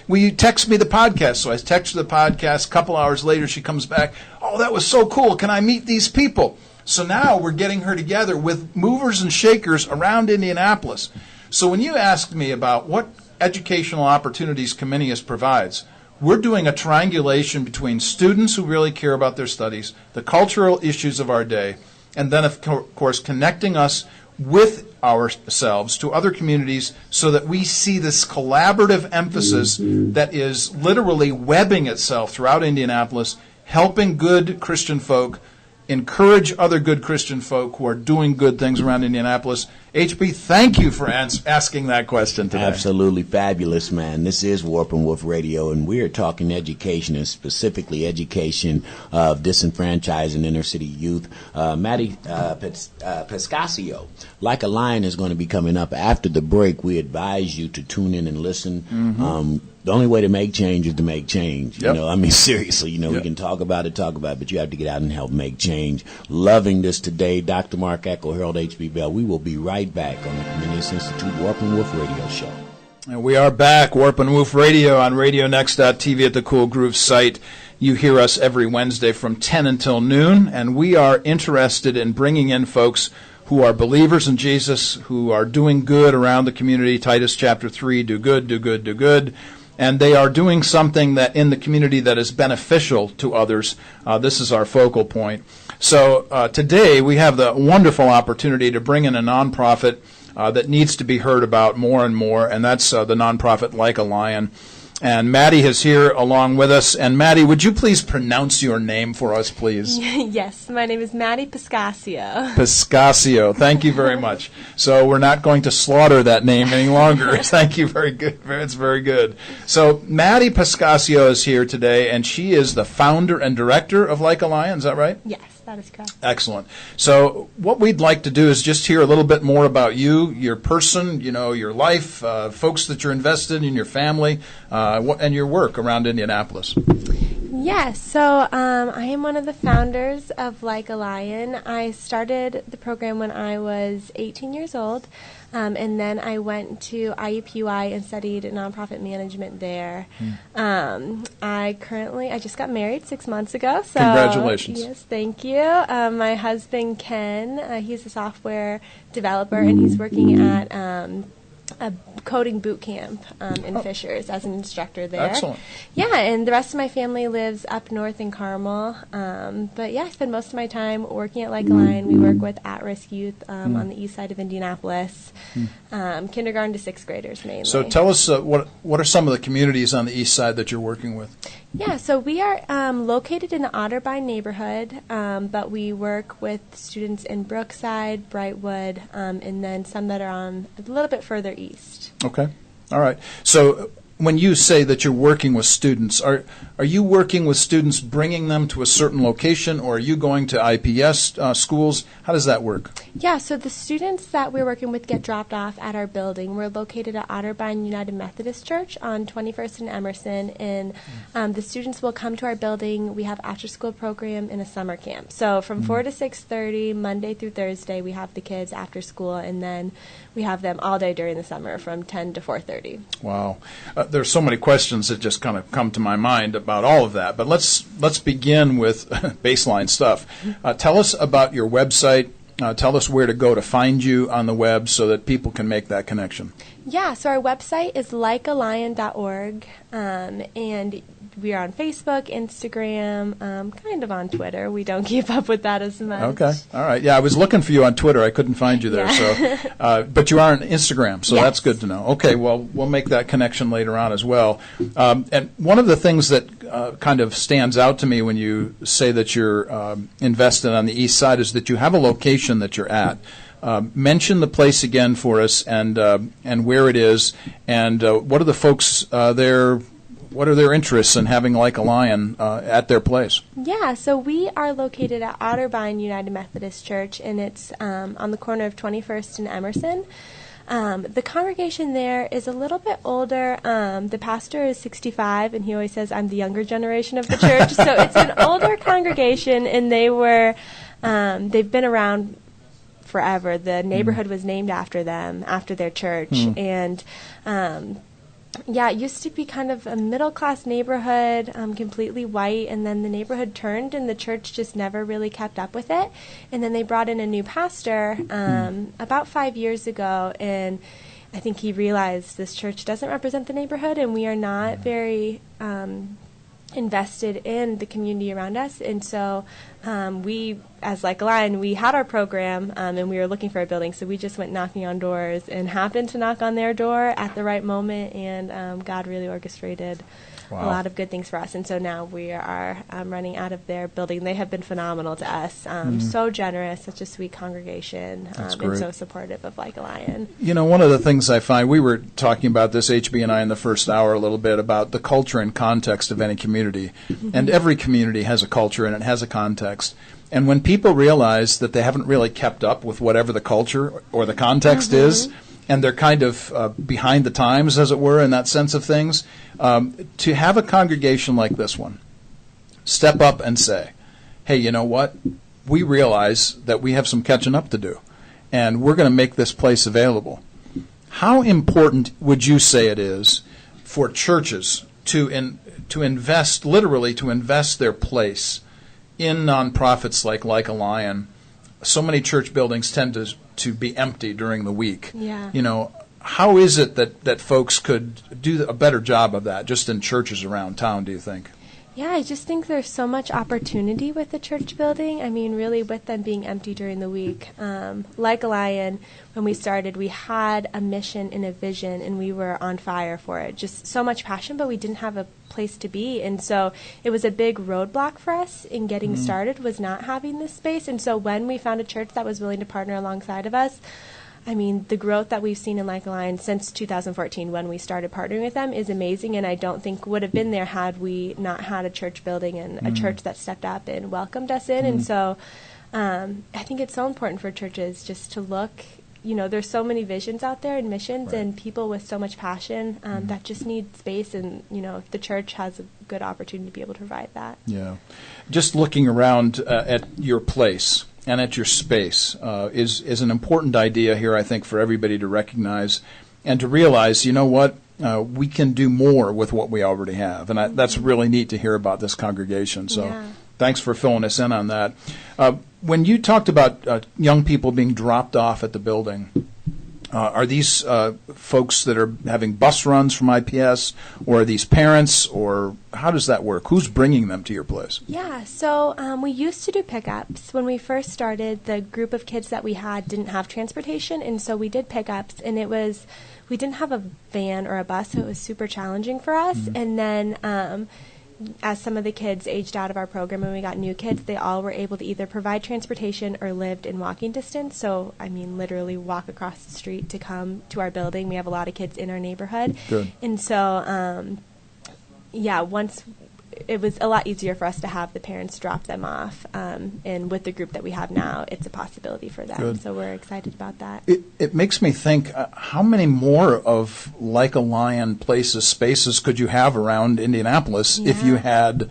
will you text me the podcast? So I texted the podcast. A couple hours later, she comes back, oh, that was so cool. Can I meet these people? So now we're getting her together with movers and shakers around Indianapolis. So when you ask me about what educational opportunities Comenius provides, we're doing a triangulation between students who really care about their studies, the cultural issues of our day, and then, of course, connecting us with ourselves to other communities so that we see this collaborative emphasis that is literally webbing itself throughout Indianapolis, helping good Christian folk encourage other good Christian folk who are doing good things around Indianapolis. HB, thank you for asking that question today. Absolutely fabulous, man. This is Warp and Woof Radio, and we are talking education, and specifically education of disenfranchised and inner city youth. Matty Pescasio, Like a Lion, is going to be coming up after the break. We advise you to tune in and listen. Mm-hmm. The only way to make change is to make change. Yep. You know, I mean, seriously, we can talk about it, but you have to get out and help make change. Loving this today. Dr. Mark Echo, Harold H.B. Bell. We will be right back on the Comenius Institute Warp and Woof Radio Show. And we are back, Warp and Woof Radio on RadioNext.tv at the Cool Groove site. You hear us every Wednesday from 10 until noon, and we are interested in bringing in folks who are believers in Jesus, who are doing good around the community. Titus chapter 3, do good, do good, do good. And they are doing something that in the community that is beneficial to others. This is our focal point. So today we have the wonderful opportunity to bring in a nonprofit that needs to be heard about more and more, and that's the nonprofit Like a Lion. And Maddie is here along with us. And Maddie, would you please pronounce your name for us, please? Yes, my name is Maddie Piscasio. Piscasio, thank you very much. So we're not going to slaughter that name any longer. Thank you, very good. It's very good. So Maddie Piscasio is here today, and she is the founder and director of Like a Lion. Is that right? Yes, that is correct. Excellent. So what we'd like to do is just hear a little bit more about you, your person, your life, folks that you're invested in, your family, and your work around Indianapolis. Yes, so I am one of the founders of Like a Lion. I started the program when I was 18 years old, and then I went to IUPUI and studied nonprofit management there. I just got married 6 months ago. So congratulations. Yes, thank you. My husband, Ken, he's a software developer, and he's working at a coding boot camp in Fishers as an instructor there. Excellent. Yeah, and the rest of my family lives up north in Carmel. But yeah, I spend most of my time working at Like a Lion. We work with at-risk youth on the east side of Indianapolis, kindergarten to sixth graders mainly. So tell us, what are some of the communities on the east side that you're working with? Yeah, so we are located in the Otterbein neighborhood, but we work with students in Brookside, Brightwood, and then some that are on a little bit further east. Okay. All right. So when you say that you're working with students, are you working with students bringing them to a certain location, or are you going to IPS schools? How does that work? Yeah, so the students that we're working with get dropped off at our building. We're located at Otterbein United Methodist Church on 21st and Emerson, and the students will come to our building. We have after-school program and a summer camp. So from 4 to 6:30, Monday through Thursday, we have the kids after school, and then we have them all day during the summer from 10 to 4:30. Wow. There's so many questions that just kind of come to my mind about all of that, but let's begin with baseline stuff. Tell us about your website. Tell us where to go to find you on the web so that people can make that connection. Yeah, so our website is likealion.org, and we are on Facebook, Instagram, kind of on Twitter. We don't keep up with that as much. Okay, all right. Yeah, I was looking for you on Twitter. I couldn't find you there. Yeah. So, but you are on Instagram, so Yes. that's good to know. Okay, well, we'll make that connection later on as well. And one of the things that kind of stands out to me when you say that you're invested on the east side is that you have a location that you're at. Mention the place again for us, and where it is, and what are the folks there? What are their interests in having Like a Lion at their place? Yeah, so we are located at Otterbein United Methodist Church, and it's on the corner of 21st and Emerson. The congregation there is a little bit older. The pastor is 65, and he always says, I'm the younger generation of the church. So it's an older congregation, and they've been around forever. The neighborhood was named after them, after their church. And yeah, it used to be kind of a middle-class neighborhood, completely white, and then the neighborhood turned, and the church just never really kept up with it. And then they brought in a new pastor about 5 years ago, and I think he realized this church doesn't represent the neighborhood, and we are not very invested in the community around us. And so we, as Like a Lion, we had our program, and we were looking for a building, so we just went knocking on doors and happened to knock on their door at the right moment, and God really orchestrated a lot of good things for us. And so now we are running out of their building. They have been phenomenal to us, so generous, such a sweet congregation, and so supportive of Like a Lion. You know, one of the things I find, we were talking about this, HB and I, in the first hour a little bit, about the culture and context of any community. And every community has a culture and it has a context. And when people realize that they haven't really kept up with whatever the culture or the context is, and they're kind of behind the times, as it were, in that sense of things, to have a congregation like this one step up and say, hey, you know what? We realize that we have some catching up to do, and we're going to make this place available. How important would you say it is for churches to to invest, literally to invest their place in nonprofits like a Lion. So many church buildings tend to be empty during the week. Yeah. How is it that folks could do a better job of that just in churches around town, do you think? Yeah, I just think there's so much opportunity with the church building. I mean, really, with them being empty during the week. Like a Lion, when we started, we had a mission and a vision, and we were on fire for it. Just so much passion, but we didn't have a place to be. And so it was a big roadblock for us in getting started, was not having this space. And so when we found a church that was willing to partner alongside of us, I mean, the growth that we've seen in Like a Lion since 2014 when we started partnering with them is amazing, and I don't think would have been there had we not had a church building and a church that stepped up and welcomed us in. And so I think it's so important for churches just to look, there's so many visions out there and missions and people with so much passion that just need space, and, if the church has a good opportunity to be able to provide that. Yeah. Just looking around at your place and at your space is an important idea here, I think, for everybody to recognize and to realize, we can do more with what we already have. And that's really neat to hear about this congregation. So thanks for filling us in on that. When you talked about young people being dropped off at the building, are these folks that are having bus runs from IPS, or are these parents, or how does that work? Who's bringing them to your place? Yeah, so we used to do pickups. When we first started, the group of kids that we had didn't have transportation, and so we did pickups, and we didn't have a van or a bus, so it was super challenging for us. And then as some of the kids aged out of our program and we got new kids, they all were able to either provide transportation or lived in walking distance. So, I mean, literally walk across the street to come to our building. We have a lot of kids in our neighborhood. Good. And so, once it was a lot easier for us to have the parents drop them off. And with the group that we have now, it's a possibility for them. Good. So we're excited about that. It makes me think, how many more of Like a Lion spaces could you have around Indianapolis if you had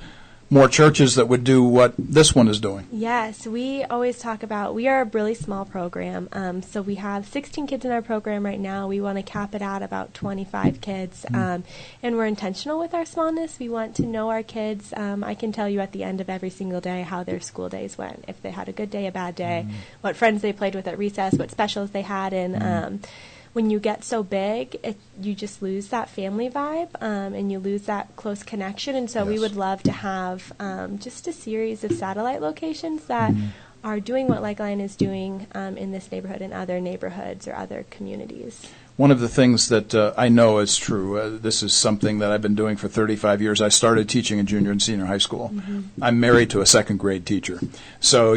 more churches that would do what this one is doing? Yes, we always talk about, we are a really small program. So we have 16 kids in our program right now. We want to cap it at about 25 kids. And we're intentional with our smallness. We want to know our kids. I can tell you at the end of every single day how their school days went. If they had a good day, a bad day, what friends they played with at recess, what specials they had. And when you get so big, you just lose that family vibe, and you lose that close connection. And so we would love to have just a series of satellite locations that are doing what Like a Lion is doing in this neighborhood and other neighborhoods or other communities. One of the things that I know is true, this is something that I've been doing for 35 years. I started teaching in junior and senior high school. I'm married to a second grade teacher. So,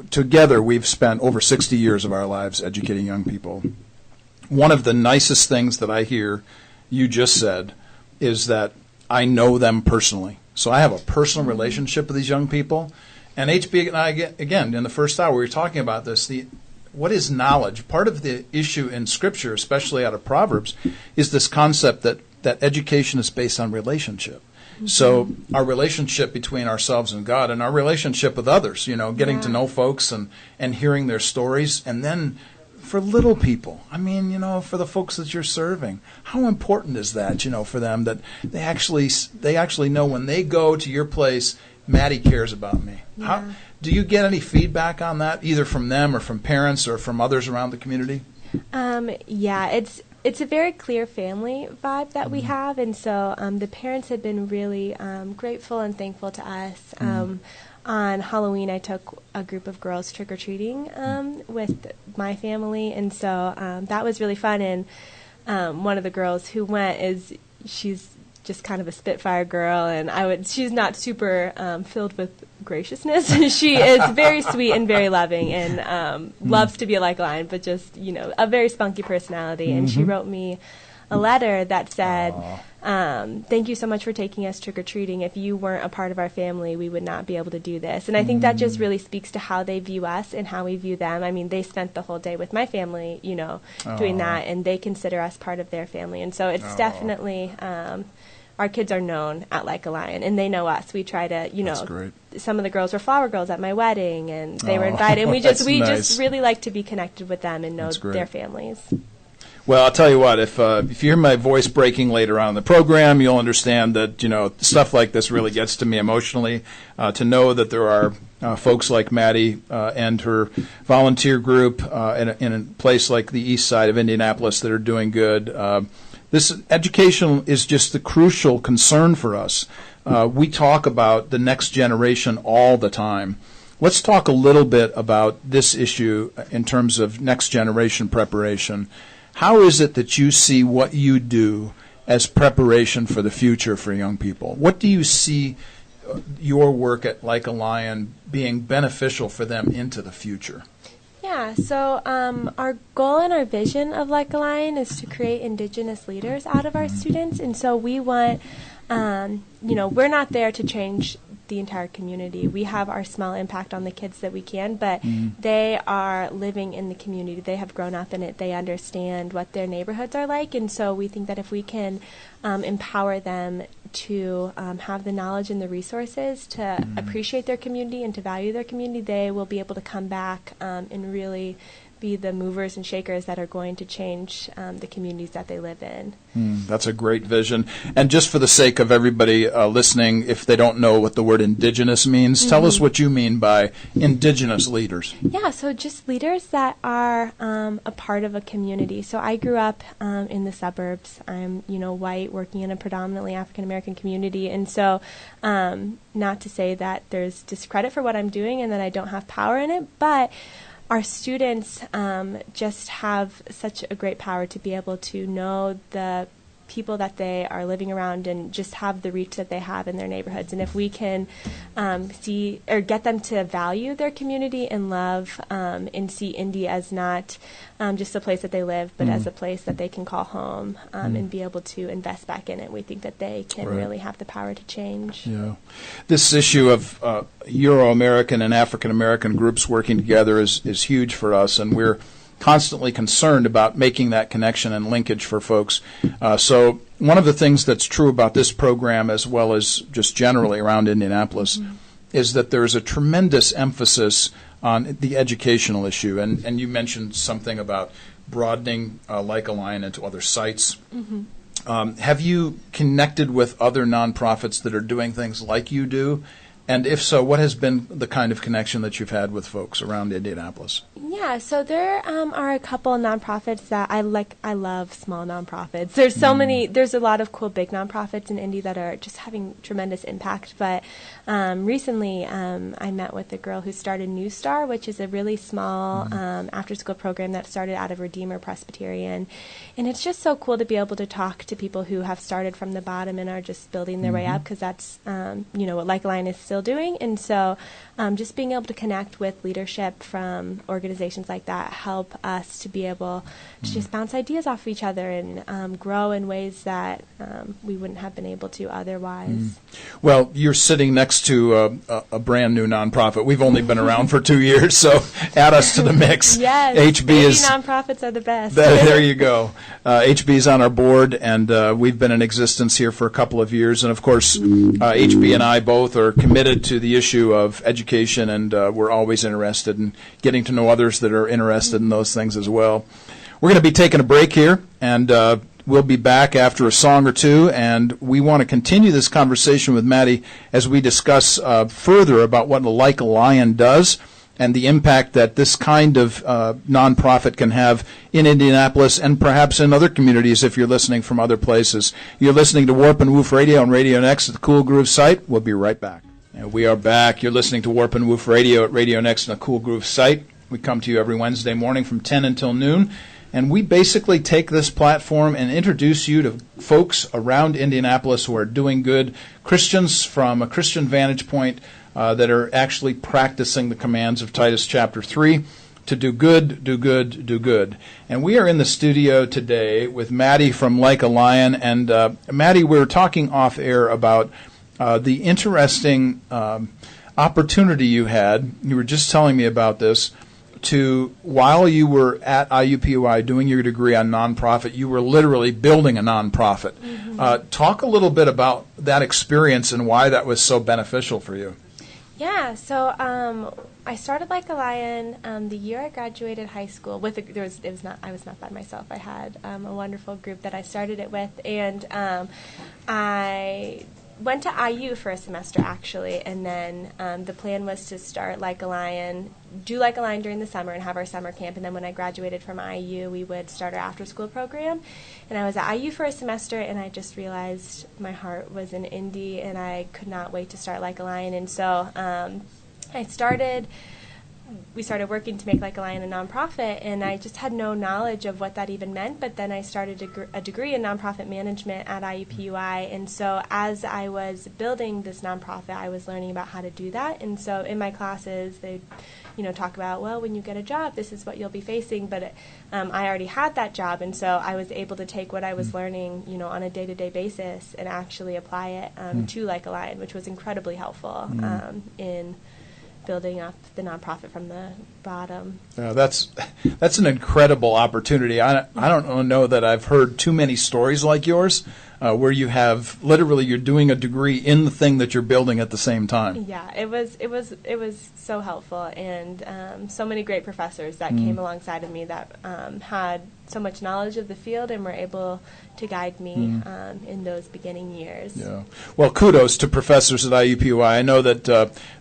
together we've spent over 60 years of our lives educating young people. One of the nicest things that I hear you just said is that I know them personally. So I have a personal relationship with these young people. And HB and I, again, in the first hour, we were talking about this. What is knowledge? Part of the issue in Scripture, especially out of Proverbs, is this concept that education is based on relationship. So our relationship between ourselves and God, and our relationship with others, getting to know folks and hearing their stories, and then for little people, for the folks that you're serving, how important is that, for them, that they actually know when they go to your place, Maddie cares about me. Yeah. Do you get any feedback on that, either from them or from parents or from others around the community? It's a very clear family vibe that we have, and so the parents have been really grateful and thankful to us. On Halloween, I took a group of girls trick-or-treating with my family, and so that was really fun. And one of the girls who went she's just kind of a spitfire girl, and she's not super filled with graciousness. She is very sweet and very loving, and loves to be Like a Lion, but just a very spunky personality. And she wrote me a letter that said, thank you so much for taking us trick-or-treating. If you weren't a part of our family, we would not be able to do this. And I think that just really speaks to how they view us and how we view them. I mean, they spent the whole day with my family, doing that, and they consider us part of their family. And so it's definitely, our kids are known at Like a Lion, and they know us. We try to, That's great. Some of the girls were flower girls at my wedding, and they were invited. And we just really like to be connected with them and know their families. Well, I'll tell you what, if you hear my voice breaking later on in the program, you'll understand that, stuff like this really gets to me emotionally. To know that there are folks like Maddie and her volunteer group in a place like the east side of Indianapolis that are doing good. This education is just the crucial concern for us. We talk about the next generation all the time. Let's talk a little bit about this issue in terms of next generation preparation. How is it that you see what you do as preparation for the future for young people? What do you see your work at Like a Lion being beneficial for them into the future? Yeah, so our goal and our vision of Like a Lion is to create Indigenous leaders out of our students. And so we want, we're not there to change the entire community. We have our small impact on the kids that we can, but they are living in the community. They have grown up in it. They understand what their neighborhoods are like. And so we think that if we can empower them to have the knowledge and the resources to appreciate their community and to value their community, they will be able to come back and really be the movers and shakers that are going to change the communities that they live in. That's a great vision. And just for the sake of everybody listening, if they don't know what the word Indigenous means, tell us what you mean by Indigenous leaders. Yeah, so just leaders that are a part of a community. So I grew up in the suburbs. I'm, white, working in a predominantly African-American community. And so not to say that there's discredit for what I'm doing and that I don't have power in it, but our students just have such a great power to be able to know the people that they are living around and just have the reach that they have in their neighborhoods. And if we can see or get them to value their community and love and see Indy as not just a place that they live, but as a place that they can call home and be able to invest back in it, we think that they can really have the power to change. Yeah. This issue of Euro-American and African-American groups working together is huge for us, and we're constantly concerned about making that connection and linkage for folks. So one of the things that's true about this program, as well as just generally around Indianapolis, is that there's a tremendous emphasis on the educational issue. And you mentioned something about broadening Like a Lion into other sites. Have you connected with other nonprofits that are doing things like you do? And if so, what has been the kind of connection that you've had with folks around Indianapolis? Yeah, so there are a couple nonprofits that I like. I love small nonprofits. There's so many. There's a lot of cool big nonprofits in Indy that are just having tremendous impact. But recently, I met with a girl who started New Star, which is a really small after-school program that started out of Redeemer Presbyterian, and it's just so cool to be able to talk to people who have started from the bottom and are just building their way up, because that's what Like a Lion is still doing. And so just being able to connect with leadership from organizations like that help us to be able to just bounce ideas off of each other and grow in ways that we wouldn't have been able to otherwise. Well, you're sitting next to a brand new nonprofit. We've only been around for 2 years, so add us to the mix. Yes, HB nonprofits are the best. There you go. HB is on our board, and we've been in existence here for a couple of years. And, of course, HB and I both are committed to the issue of education, and we're always interested in getting to know others that are interested in those things as well. We're going to be taking a break here, and we'll be back after a song or two, and we want to continue this conversation with Maddie as we discuss further about what Like a Lion does and the impact that this kind of nonprofit can have in Indianapolis and perhaps in other communities if you're listening from other places. You're listening to Warp and Woof Radio on Radio Next at the Cool Groove site. We'll be right back. And we are back. You're listening to Warp and Woof Radio at Radio Next on the Cool Groove site. We come to you every Wednesday morning from 10 until noon. And we basically take this platform and introduce you to folks around Indianapolis who are doing good, Christians from a Christian vantage point that are actually practicing the commands of Titus chapter 3 to do good, do good, do good. And we are in the studio today with Maddie from Like a Lion. And Maddie, we were talking off air about the interesting opportunity you had. You were just telling me about this. While you were at IUPUI doing your degree on nonprofit, you were literally building a nonprofit. Mm-hmm. Talk a little bit about that experience and why that was so beneficial for you. Yeah, so I started Like a Lion the year I graduated high school. I was not by myself. I had a wonderful group that I started it with, and I went to IU for a semester actually, and then the plan was to start Like a Lion, do Like a Lion during the summer, and have our summer camp. And then when I graduated from IU, we would start our after-school program. And I was at IU for a semester, and I just realized my heart was in Indy, and I could not wait to start Like a Lion. And so we started working to make Like a Lion a nonprofit, and I just had no knowledge of what that even meant. But then I started a degree in nonprofit management at IUPUI, and so as I was building this nonprofit, I was learning about how to do that. And so in my classes, they talk about, well, when you get a job, this is what you'll be facing. But I already had that job, and so I was able to take what I was learning, on a day-to-day basis and actually apply it to Like a Lion, which was incredibly helpful in building up the nonprofit from the bottom. That's an incredible opportunity. I don't know that I've heard too many stories like yours, where you have literally you're doing a degree in the thing that you're building at the same time. Yeah, it was so helpful, and so many great professors that came alongside of me that had so much knowledge of the field and were able to guide me in those beginning years. Yeah. Well, kudos to professors at IUPUI. I know that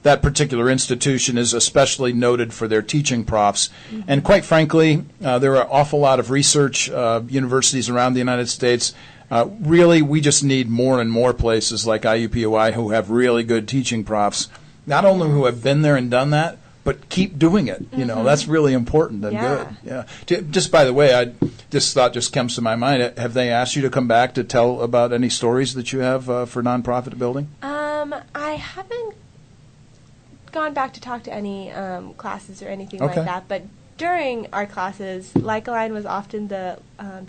that particular institution is especially noted for their teaching profs. And quite frankly, there are an awful lot of research universities around the United States. Really, we just need more and more places like IUPUI who have really good teaching profs, not only who have been there and done that, but keep doing it. That's really important and good. Yeah. Just by the way, this thought just comes to my mind. Have they asked you to come back to tell about any stories that you have for nonprofit building? I haven't gone back to talk to any classes or anything like that, but during our classes, Like a Lion was often the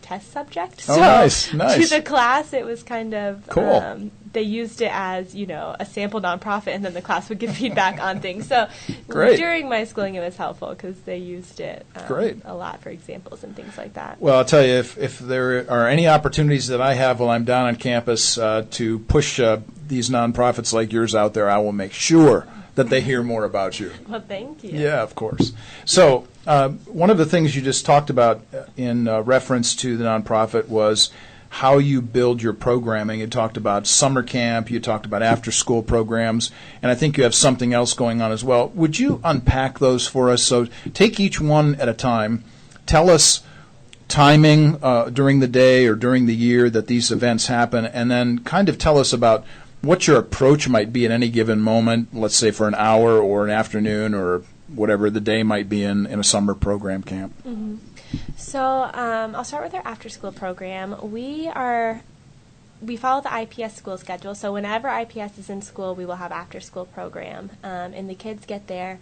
test subject. So nice. To the class, it was kind of cool. They used it as a sample nonprofit, and then the class would give feedback on things. So Great. During my schooling, it was helpful because they used it Great. a lot for examples and things like that. Well, I'll tell you, if there are any opportunities that I have while I'm down on campus to push these nonprofits like yours out there, I will make sure that they hear more about you. Well, thank you. Yeah, of course. So one of the things you just talked about in reference to the nonprofit was how you build your programming. You talked about summer camp, you talked about after-school programs, and I think you have something else going on as well. Would you unpack those for us? So take each one at a time. Tell us timing during the day or during the year that these events happen, and then kind of tell us about what your approach might be at any given moment, let's say for an hour or an afternoon or whatever the day might be in a summer program camp. Mm-hmm. So I'll start with our after-school program. We follow the IPS school schedule, so whenever IPS is in school, we will have after-school program, and the kids get there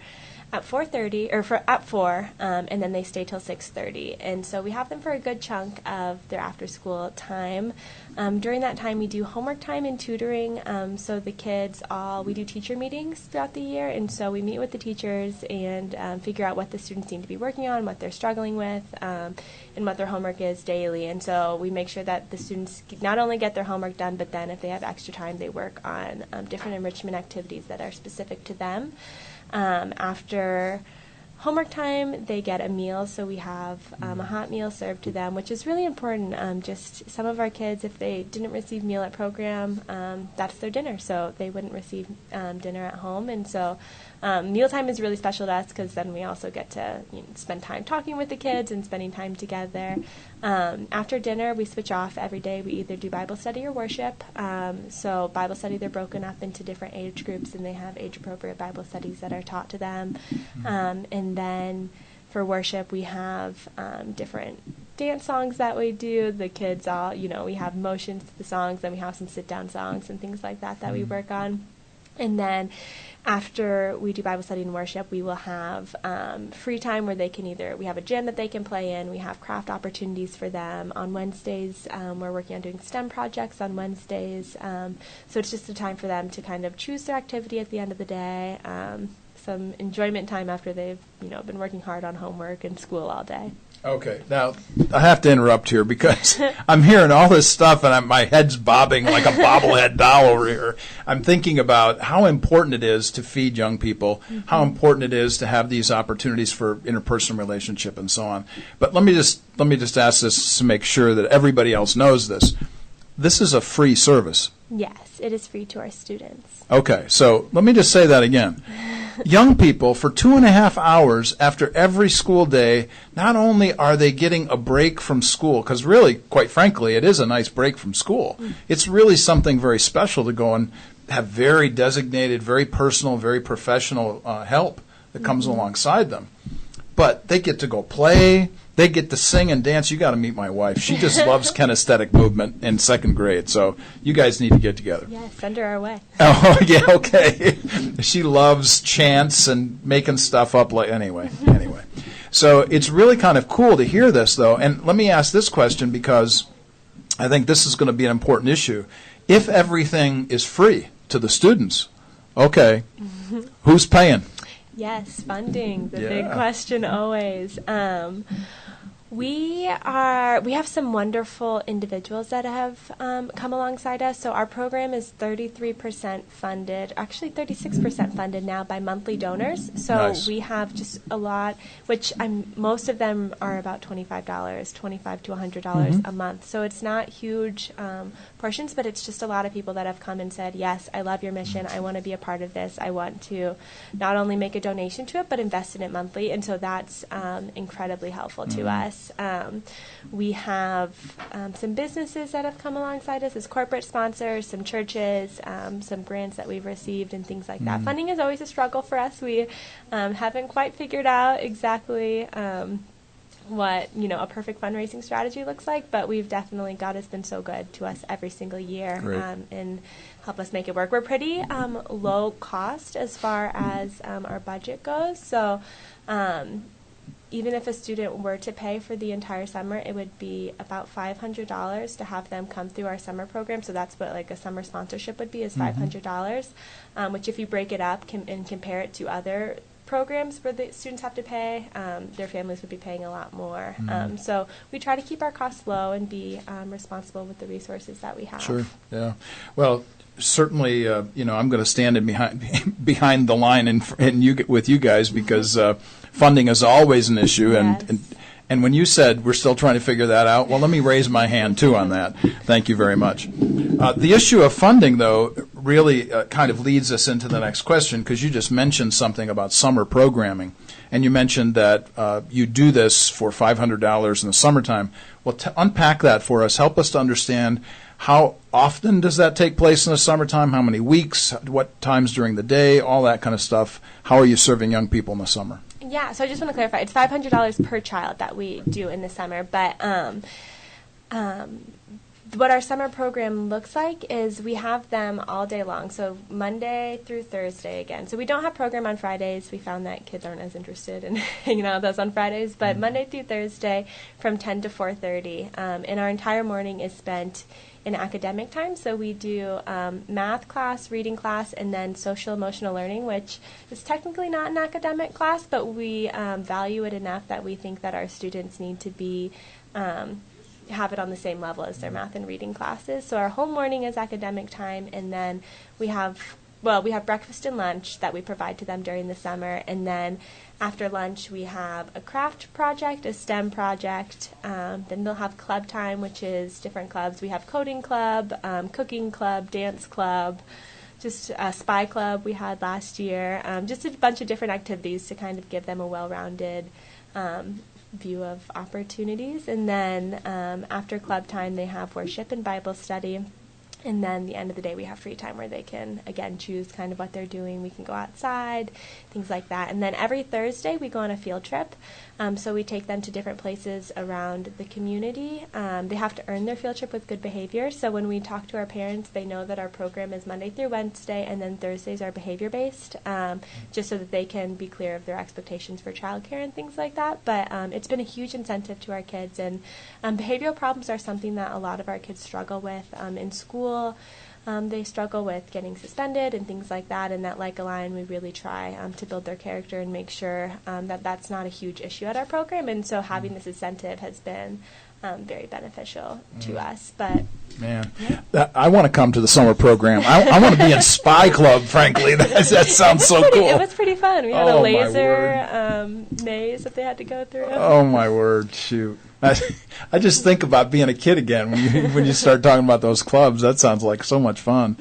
at 4:30 or at 4, and then they stay till 6:30. And so we have them for a good chunk of their after-school time. During that time, we do homework time and tutoring. So the kids we do teacher meetings throughout the year, and so we meet with the teachers and figure out what the students need to be working on, what they're struggling with, and what their homework is daily. And so we make sure that the students not only get their homework done, but then if they have extra time, they work on different enrichment activities that are specific to them. After homework time, they get a meal, so we have a hot meal served to them, which is really important. Just some of our kids, if they didn't receive meal at program, that's their dinner, so they wouldn't receive dinner at home. And so mealtime is really special to us because then we also get to spend time talking with the kids and spending time together. After dinner, we switch off every day. We either do Bible study or worship. So Bible study, they're broken up into different age groups, and they have age-appropriate Bible studies that are taught to them. And then for worship, we have different dance songs that we do. The kids all, we have motions to the songs, then we have some sit-down songs and things like that we work on. And then after we do Bible study and worship, we will have free time where they can we have a gym that they can play in. We have craft opportunities for them. On Wednesdays, we're working on doing STEM projects on Wednesdays. So it's just a time for them to kind of choose their activity at the end of the day. Some enjoyment time after they've, been working hard on homework and school all day. Okay, now I have to interrupt here because I'm hearing all this stuff and my head's bobbing like a bobblehead doll over here. I'm thinking about how important it is to feed young people, how important it is to have these opportunities for interpersonal relationship and so on. But let me just ask this to make sure that everybody else knows this. This is a free service. Yes, it is free to our students. Okay, so let me just say that again. Young people, for 2.5 hours after every school day, not only are they getting a break from school, because really, quite frankly, it is a nice break from school. It's really something very special to go and have very designated, very personal, very professional help that comes alongside them. But they get to go play. They get to sing and dance. You got to meet my wife. She just loves kinesthetic movement in 2nd grade. So you guys need to get together. Yes, send her our way. Oh, yeah, okay. She loves chants and making stuff up. Anyway. So it's really kind of cool to hear this, though. And let me ask this question because I think this is going to be an important issue. If everything is free to the students, okay, who's paying? Yes, funding, the big question always. We have some wonderful individuals that have come alongside us. So our program is 33% funded, actually 36% funded now by monthly donors. So Nice. we have just a lot, which most of them are about $25 to $100 a month. So it's not huge portions, but it's just a lot of people that have come and said, yes, I love your mission. I want to be a part of this. I want to not only make a donation to it, but invest in it monthly. And so that's incredibly helpful to us. We have some businesses that have come alongside us as corporate sponsors, some churches, some grants that we've received and things like that. Funding is always a struggle for us. We haven't quite figured out exactly what a perfect fundraising strategy looks like, but God has been so good to us every single year and help us make it work. We're pretty low cost as far as our budget goes, so even if a student were to pay for the entire summer, it would be about $500 to have them come through our summer program. So that's what like a summer sponsorship would be, is $500, which if you break it up and compare it to other programs where the students have to pay, their families would be paying a lot more. So we try to keep our costs low and be responsible with the resources that we have. Sure, yeah. Well, certainly, I'm going to stand in behind the line with you guys because funding is always an issue, Yes. and when you said we're still trying to figure that out, well, let me raise my hand too on that. Thank you very much. The issue of funding, though, really kind of leads us into the next question because you just mentioned something about summer programming, and you mentioned that you do this for $500 in the summertime. Well, unpack that for us. Help us to understand how often does that take place in the summertime? How many weeks? What times during the day? All that kind of stuff. How are you serving young people in the summer? Yeah, so I just want to clarify. It's $500 per child that we do in the summer, but what our summer program looks like is we have them all day long, so Monday through Thursday again. So we don't have program on Fridays. We found that kids aren't as interested in hanging out with us on Fridays, but Monday through Thursday from 10 to 4:30, and our entire morning is spent in academic time. So we do math class, reading class, and then social emotional learning, which is technically not an academic class, but we value it enough that we think that our students need to be have it on the same level as their math and reading classes. So our whole morning is academic time, and then we have breakfast and lunch that we provide to them during the summer, and then after lunch we have a craft project, a STEM project, then they'll have club time, which is different clubs. We have coding club, cooking club, dance club, just a spy club we had last year, just a bunch of different activities to kind of give them a well-rounded view of opportunities. And then after club time they have worship and Bible study. And then the end of the day, we have free time where they can, again, choose kind of what they're doing. We can go outside, things like that. And then every Thursday, we go on a field trip. So we take them to different places around the community. They have to earn their field trip with good behavior. So when we talk to our parents, they know that our program is Monday through Wednesday, and then Thursdays are behavior-based, just so that they can be clear of their expectations for childcare and things like that. But it's been a huge incentive to our kids. And behavioral problems are something that a lot of our kids struggle with in school. they struggle with getting suspended and things like that. And at Like a Lion, we really try to build their character and make sure that that's not a huge issue at our program. And so having this incentive has been very beneficial to us. But Man, I want to come to the summer program. I want to be in Spy Club, frankly. That sounds so cool. It was pretty fun. We had a Oh, my laser maze that they had to go through. Oh, my word. Shoot. I just think about being a kid again when you start talking about those clubs. That sounds like so much fun.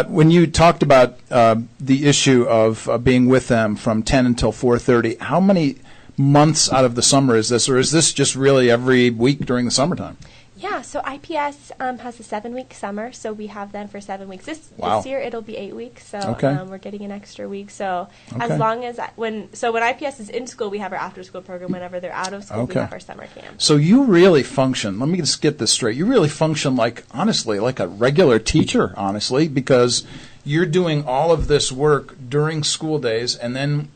When you talked about the issue of being with them from 10 until 4:30, how many months out of the summer is this, or is this just really every week during the summertime? Yeah, so IPS has a 7-week summer, so we have them for 7 weeks. This year it'll be 8 weeks, so we're getting an extra week. So as long as when IPS is in school, we have our after-school program. Whenever they're out of school, we have our summer camp. So you really function. Let me just get this straight. You really function honestly, like a regular teacher, honestly, because you're doing all of this work during school days, and then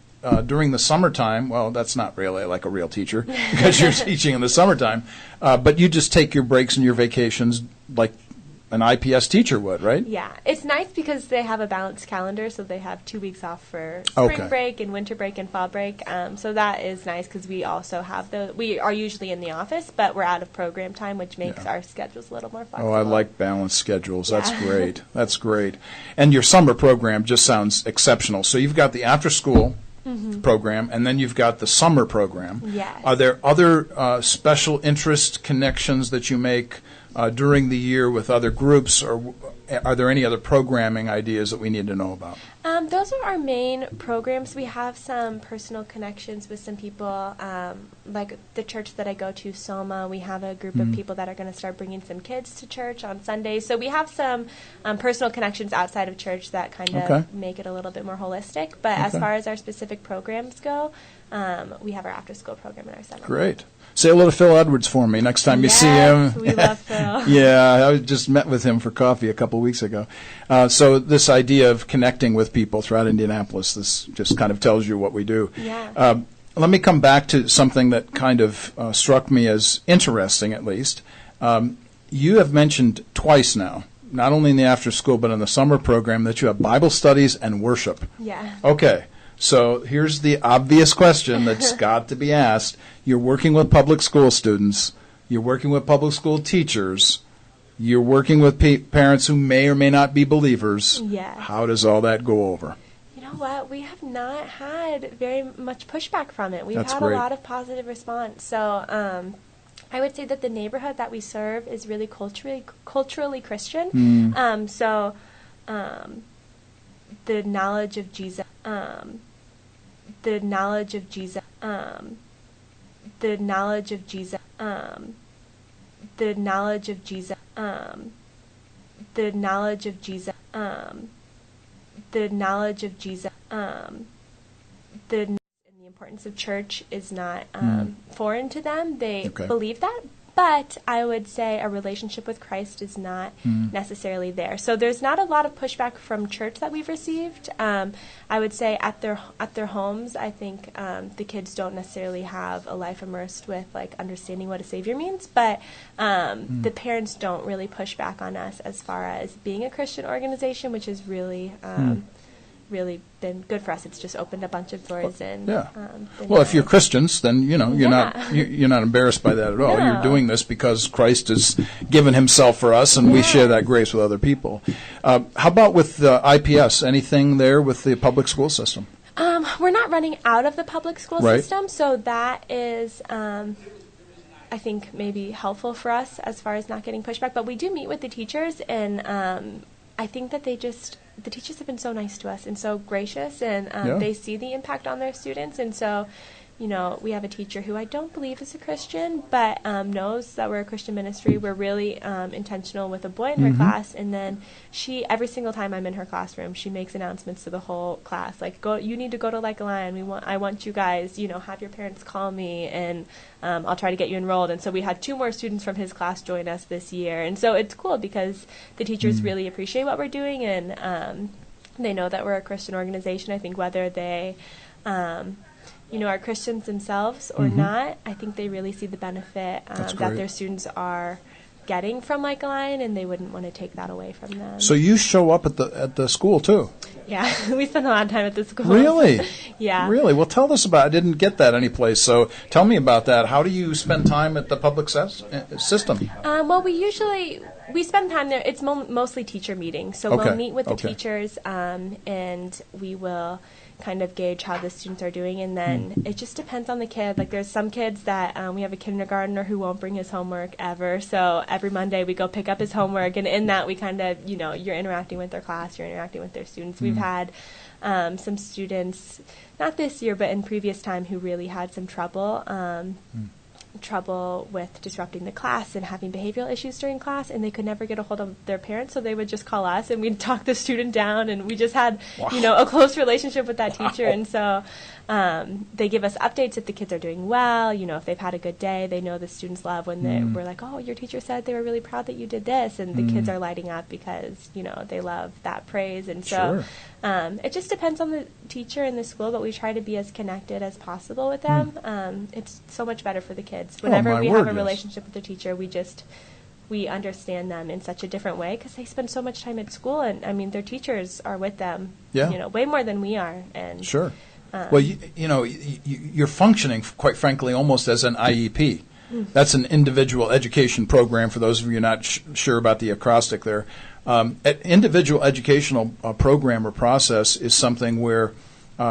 during the summertime, well, that's not really like a real teacher because you're teaching in the summertime, but you just take your breaks and your vacations like an IPS teacher would, right? Yeah. It's nice because they have a balanced calendar, so they have 2 weeks off for spring break and winter break and fall break. So that is nice because we also have we are usually in the office, but we're out of program time, which makes our schedules a little more flexible. Oh, I like balanced schedules. That's great. That's great. And your summer program just sounds exceptional. So you've got the after-school program, and then you've got the summer program. Yes. Are there other special interest connections that you make during the year with other groups, or are there any other programming ideas that we need to know about? Those are our main programs. We have some personal connections with some people, like the church that I go to, Soma. We have a group of people that are going to start bringing some kids to church on Sundays. So we have some personal connections outside of church that kind of make it a little bit more holistic. But as far as our specific programs go, we have our after-school program in our center. Great. Say hello to Phil Edwards for me next time you see him. We love Phil. Yeah, I just met with him for coffee a couple weeks ago. So this idea of connecting with people throughout Indianapolis, this just kind of tells you what we do. Yeah. Let me come back to something that kind of struck me as interesting, at least. You have mentioned twice now, not only in the after school but in the summer program, that you have Bible studies and worship. Yeah. Okay. So here's the obvious question that's got to be asked. You're working with public school students. You're working with public school teachers. You're working with parents who may or may not be believers. Yeah. How does all that go over? You know what? We have not had very much pushback from it. We've That's had great. a lot of positive response. So I would say that the neighborhood that we serve is really culturally Christian. The knowledge of Jesus. The knowledge of Jesus. The knowledge of Jesus. The knowledge of Jesus. The knowledge of Jesus. The knowledge of Jesus. And the importance of church is not foreign to them. They believe that. But I would say a relationship with Christ is not necessarily there. So there's not a lot of pushback from church that we've received. I would say at their homes, I think the kids don't necessarily have a life immersed with like understanding what a Savior means. But the parents don't really push back on us as far as being a Christian organization, which is really been good for us. It's just opened a bunch of doors. Well, if you're Christians, then you're not embarrassed by that at all. No. You're doing this because Christ has given Himself for us, and we share that grace with other people. How about with IPS? Anything there with the public school system? We're not running out of the public school system, so that is, I think, maybe helpful for us as far as not getting pushback. But we do meet with the teachers, and I think that the teachers have been so nice to us and so gracious, and they see the impact on their students. And so, we have a teacher who I don't believe is a Christian, but knows that we're a Christian ministry. We're really intentional with a boy in her class, and then every single time I'm in her classroom, she makes announcements to the whole class, like, you need to go to Like a Lion. I want you guys, have your parents call me, and I'll try to get you enrolled. And so we had 2 more students from his class join us this year. And so it's cool because the teachers really appreciate what we're doing, and they know that we're a Christian organization. I think whether they are Christians themselves or not, I think they really see the benefit that their students are getting from Like a Lion, and they wouldn't want to take that away from them. So you show up at the school too? Yeah, we spend a lot of time at the school. Really? Yeah. Really? Well, tell us about. I didn't get that anyplace. So tell me about that. How do you spend time at the public system? Well, we spend time there. It's mostly teacher meetings, so Okay. we'll meet with the Okay. teachers, and we will kind of gauge how the students are doing, and then it just depends on the kid. Like, there's some kids that we have a kindergartner who won't bring his homework ever, so every Monday we go pick up his homework, and in that we kind of, you're interacting with their class, you're interacting with their students. We've had some students, not this year, but in previous time, who really had some trouble with disrupting the class and having behavioral issues during class, and they could never get a hold of their parents, so they would just call us, and we'd talk the student down, and we just had a close relationship with that teacher. And so they give us updates if the kids are doing well, if they've had a good day. They know the students love when we're like, oh, your teacher said they were really proud that you did this, and the kids are lighting up because they love that praise. And so it just depends on the teacher and the school, but we try to be as connected as possible with them. It's so much better for the kids. Whenever we have a relationship with the teacher, we understand them in such a different way because they spend so much time at school, and I mean their teachers are with them, way more than we are. And sure. Well, you're functioning, quite frankly, almost as an IEP. That's an individual education program. For those of you not sure about the acrostic there, an individual educational program or process is something where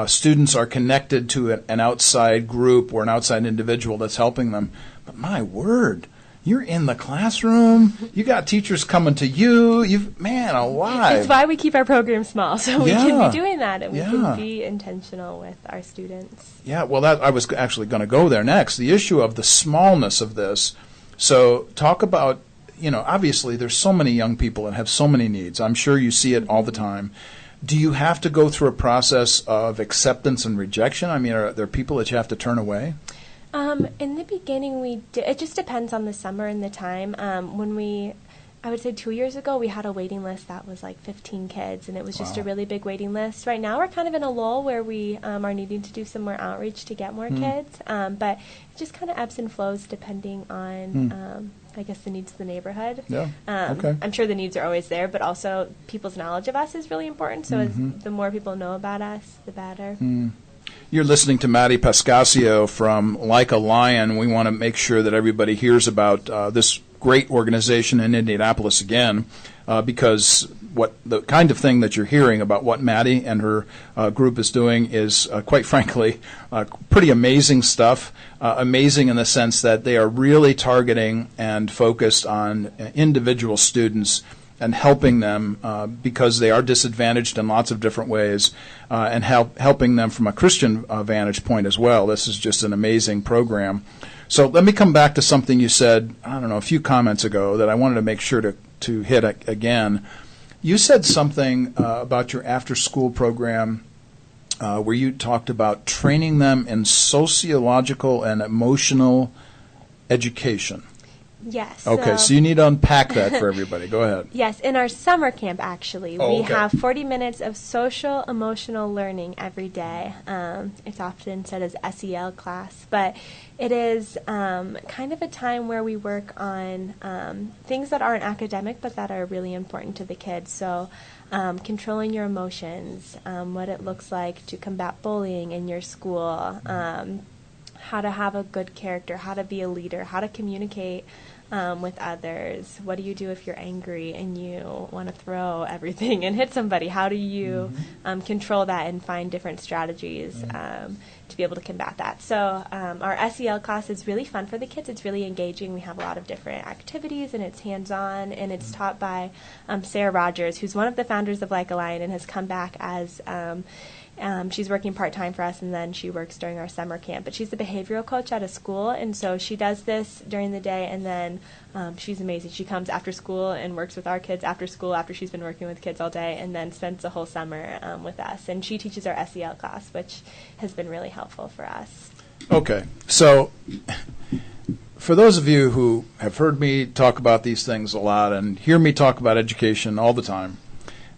students are connected to an outside group or an outside individual that's helping them. But my word, you're in the classroom. You got teachers coming to you. Man alive. It's why we keep our program small, so we can be doing that, and we can be intentional with our students. Yeah, well, I was actually going to go there next. The issue of the smallness of this. So talk about, obviously there's so many young people that have so many needs. I'm sure you see it all the time. Do you have to go through a process of acceptance and rejection? I mean, are there people that you have to turn away? In the beginning, we did. It just depends on the summer and the time. I would say 2 years ago, we had a waiting list that was like 15 kids, and it was just a really big waiting list. Right now, we're kind of in a lull where we are needing to do some more outreach to get more kids, but it just kind of ebbs and flows depending on, I guess, the needs of the neighborhood. Yeah. Okay. I'm sure the needs are always there, but also people's knowledge of us is really important, so the more people know about us, the better. You're listening to Maddie Pascasio from Like a Lion. We want to make sure that everybody hears about this great organization in Indianapolis again, because what the kind of thing that you're hearing about what Maddie and her group is doing is, quite frankly, pretty amazing stuff. Amazing in the sense that they are really targeting and focused on individual students and helping them because they are disadvantaged in lots of different ways, and helping them from a Christian vantage point as well. This is just an amazing program. So let me come back to something you said, I don't know, a few comments ago that I wanted to make sure to hit again. You said something about your after-school program where you talked about training them in sociological and emotional education. Yes. Okay, so you need to unpack that for everybody. Go ahead. Yes, in our summer camp, actually, Oh, we okay. have 40 minutes of social emotional learning every day. It's often said as SEL class, but it is kind of a time where we work on things that aren't academic, but that are really important to the kids. So controlling your emotions, what it looks like to combat bullying in your school, how to have a good character, how to be a leader, how to communicate with others. What do you do if you're angry and you want to throw everything and hit somebody? How do you control that and find different strategies to be able to combat that? So our SEL class is really fun for the kids. It's really engaging. We have a lot of different activities, and it's hands-on, and it's taught by Sarah Rogers, who's one of the founders of Like a Lion and has come back as she's working part-time for us, and then she works during our summer camp. But she's a behavioral coach at a school, and so she does this during the day, and then she's amazing. She comes after school and works with our kids after school after she's been working with kids all day, and then spends the whole summer with us. And she teaches our SEL class, which has been really helpful for us. Okay, so for those of you who have heard me talk about these things a lot and hear me talk about education all the time,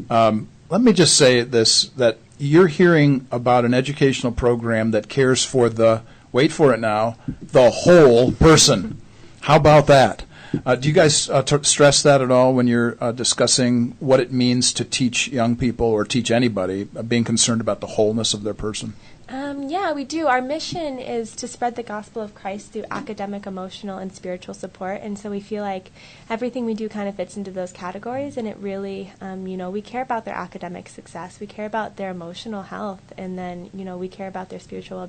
let me just say this, that you're hearing about an educational program that cares for the, wait for it now, the whole person. How about that? Do you guys stress that at all when you're discussing what it means to teach young people or teach anybody, being concerned about the wholeness of their person? Yeah, we do. Our mission is to spread the gospel of Christ through academic, emotional, and spiritual support. And so we feel like everything we do kind of fits into those categories. And it really, we care about their academic success. We care about their emotional health. And then, we care about their spiritual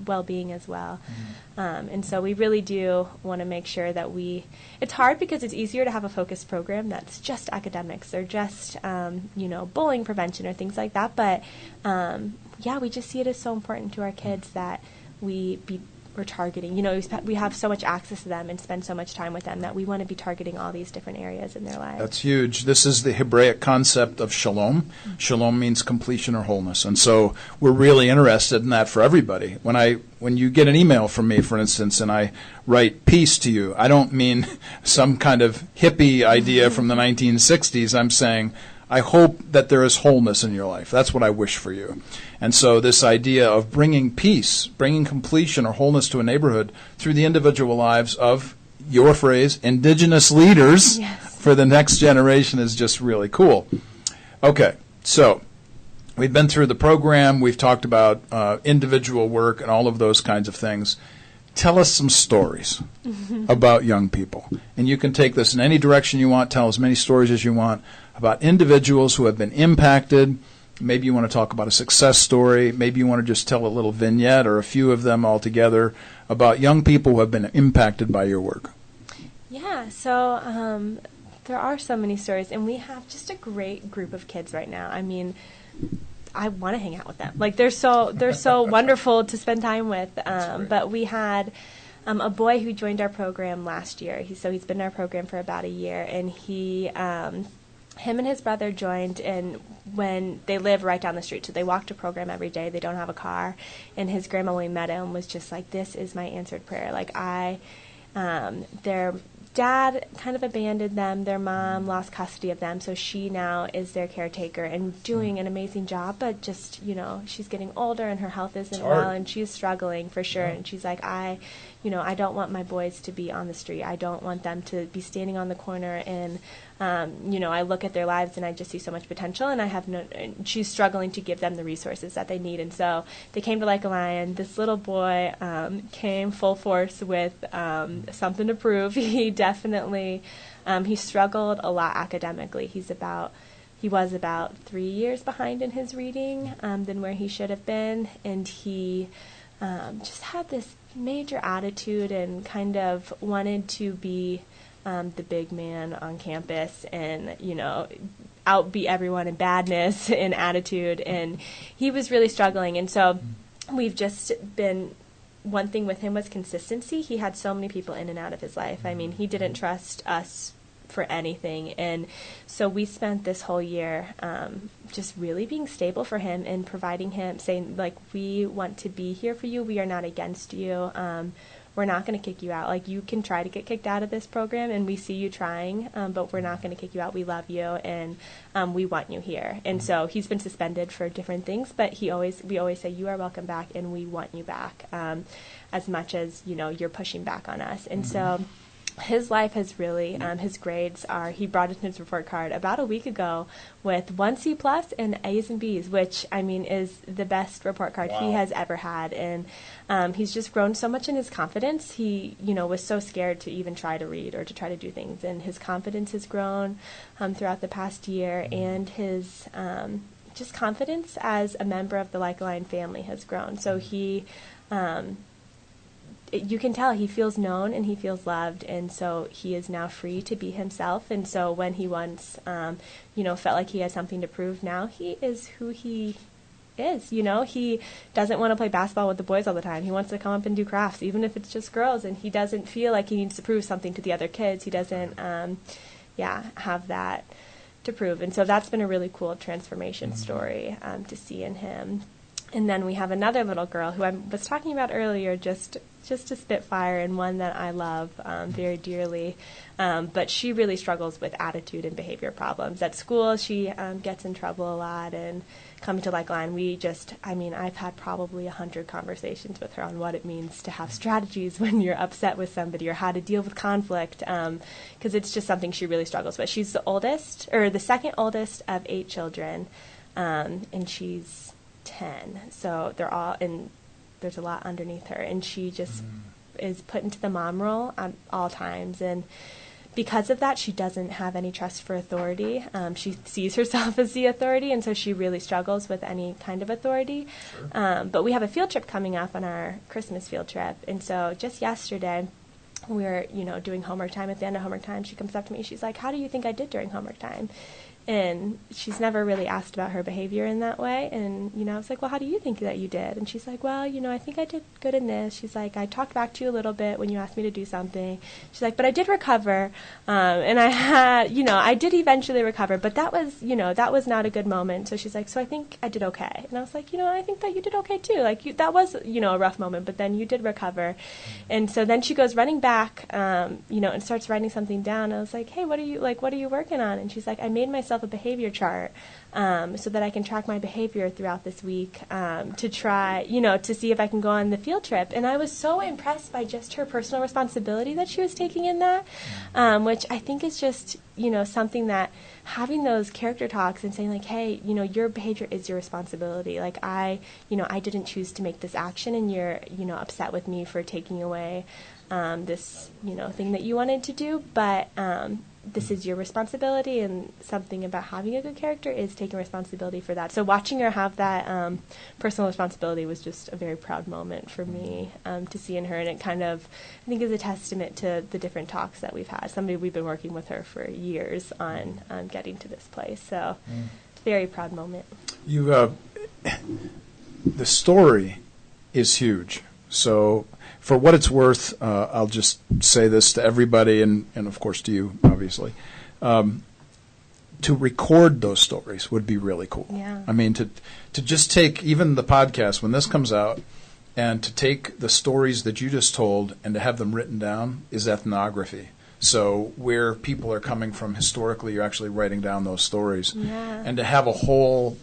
well-being as well. And so we really do want to make sure that it's hard because it's easier to have a focused program that's just academics or just, bullying prevention or things like that. But, we just see it as so important to our kids that we're targeting. We have so much access to them and spend so much time with them that we want to be targeting all these different areas in their lives. That's huge. This is the Hebraic concept of shalom. Shalom means completion or wholeness. And so we're really interested in that for everybody. When you get an email from me, for instance, and I write peace to you, I don't mean some kind of hippie idea from the 1960s. I'm saying, I hope that there is wholeness in your life. That's what I wish for you. And so this idea of bringing peace, bringing completion or wholeness to a neighborhood through the individual lives of, your phrase, indigenous leaders for the next generation is just really cool. Okay, so we've been through the program. We've talked about individual work and all of those kinds of things. Tell us some stories about young people. And you can take this in any direction you want. Tell as many stories as you want about individuals who have been impacted. Maybe you want to talk about a success story. Maybe you want to just tell a little vignette or a few of them all together about young people who have been impacted by your work. Yeah, so there are so many stories, and we have just a great group of kids right now. I mean, I want to hang out with them. Like, they're so wonderful to spend time with. But we had a boy who joined our program last year. He's been in our program for about a year, and him and his brother joined, and when they live right down the street, so they walk to program every day. They don't have a car, and his grandma, when we met him, was just like, "This is my answered prayer." Like, their dad kind of abandoned them. Their mom lost custody of them, so she now is their caretaker and doing an amazing job. But just, she's getting older and her health isn't well, and she's struggling for sure. And she's like, I don't want my boys to be on the street. I don't want them to be standing on the corner. And I look at their lives and I just see so much potential. And she's struggling to give them the resources that they need. And so they came to Like a Lion. This little boy came full force with something to prove. He definitely he struggled a lot academically. He was about 3 years behind in his reading than where he should have been, and he just had this major attitude and kind of wanted to be the big man on campus and, outbeat everyone in badness and attitude, and he was really struggling. And so we've just been, one thing with him was consistency. He had so many people in and out of his life. I mean, he didn't trust us for anything, and so we spent this whole year just really being stable for him and providing him, saying, like, we want to be here for you. We are not against you. We're not going to kick you out. Like, you can try to get kicked out of this program, and we see you trying, but we're not going to kick you out. We love you, and we want you here. And so he's been suspended for different things, but we always say, you are welcome back, and we want you back, as much as, you're pushing back on us. And so his life has really, his grades are, he brought in his report card about a week ago with 1 C+ and A's and B's, which, I mean, is the best report card he has ever had. And he's just grown so much in his confidence. He, was so scared to even try to read or to try to do things. And his confidence has grown throughout the past year, and his just confidence as a member of the Like a Lion family has grown. So he, you can tell he feels known and he feels loved, and so he is now free to be himself. And so when he once, felt like he had something to prove, now he is who he is. He doesn't want to play basketball with the boys all the time. He wants to come up and do crafts, even if it's just girls, and he doesn't feel like he needs to prove something to the other kids. He doesn't, have that to prove. And so that's been a really cool transformation story to see in him. And then we have another little girl who I was talking about earlier, just a spitfire, and one that I love very dearly. But she really struggles with attitude and behavior problems. At school, she gets in trouble a lot, and coming to Lakeline, I've had probably 100 conversations with her on what it means to have strategies when you're upset with somebody, or how to deal with conflict, because it's just something she really struggles with. She's the second oldest of 8 children, and she's 10. So there's a lot underneath her, and she just is put into the mom role at all times. And because of that, she doesn't have any trust for authority. She sees herself as the authority, and so she really struggles with any kind of authority. Sure. But we have a field trip coming up, on our Christmas field trip. And so just yesterday, we were, doing homework time. At the end of homework time, she comes up to me. She's like, "How do you think I did during homework time?" And she's never really asked about her behavior in that way. And, I was like, "Well, how do you think that you did?" And she's like, "Well, I think I did good in this." She's like, "I talked back to you a little bit when you asked me to do something." She's like, "But I did recover." And I had, I did eventually recover, but that was not a good moment. So she's like, "So I think I did okay." And I was like, "I think that you did okay too. Like, that was, a rough moment, but then you did recover." And so then she goes running back, and starts writing something down. I was like, "Hey, what are you working on?" And she's like, "I made myself a behavior chart so that I can track my behavior throughout this week to try, to see if I can go on the field trip." And I was so impressed by just her personal responsibility that she was taking in that, which I think is just, something that having those character talks and saying like, "Hey, your behavior is your responsibility. Like I didn't choose to make this action, and you're, upset with me for taking away this, thing that you wanted to do, but this is your responsibility," and something about having a good character is taking responsibility for that. So watching her have that personal responsibility was just a very proud moment for me to see in her, and it kind of, I think, is a testament to the different talks that we've had. We've been working with her for years on getting to this place, so very proud moment. The story is huge. So for what it's worth, I'll just say this to everybody, and of course to you, obviously. To record those stories would be really cool. Yeah. I mean, to just take even the podcast, when this comes out, and to take the stories that you just told and to have them written down is ethnography. So where people are coming from historically, you're actually writing down those stories. Yeah. And to have a whole,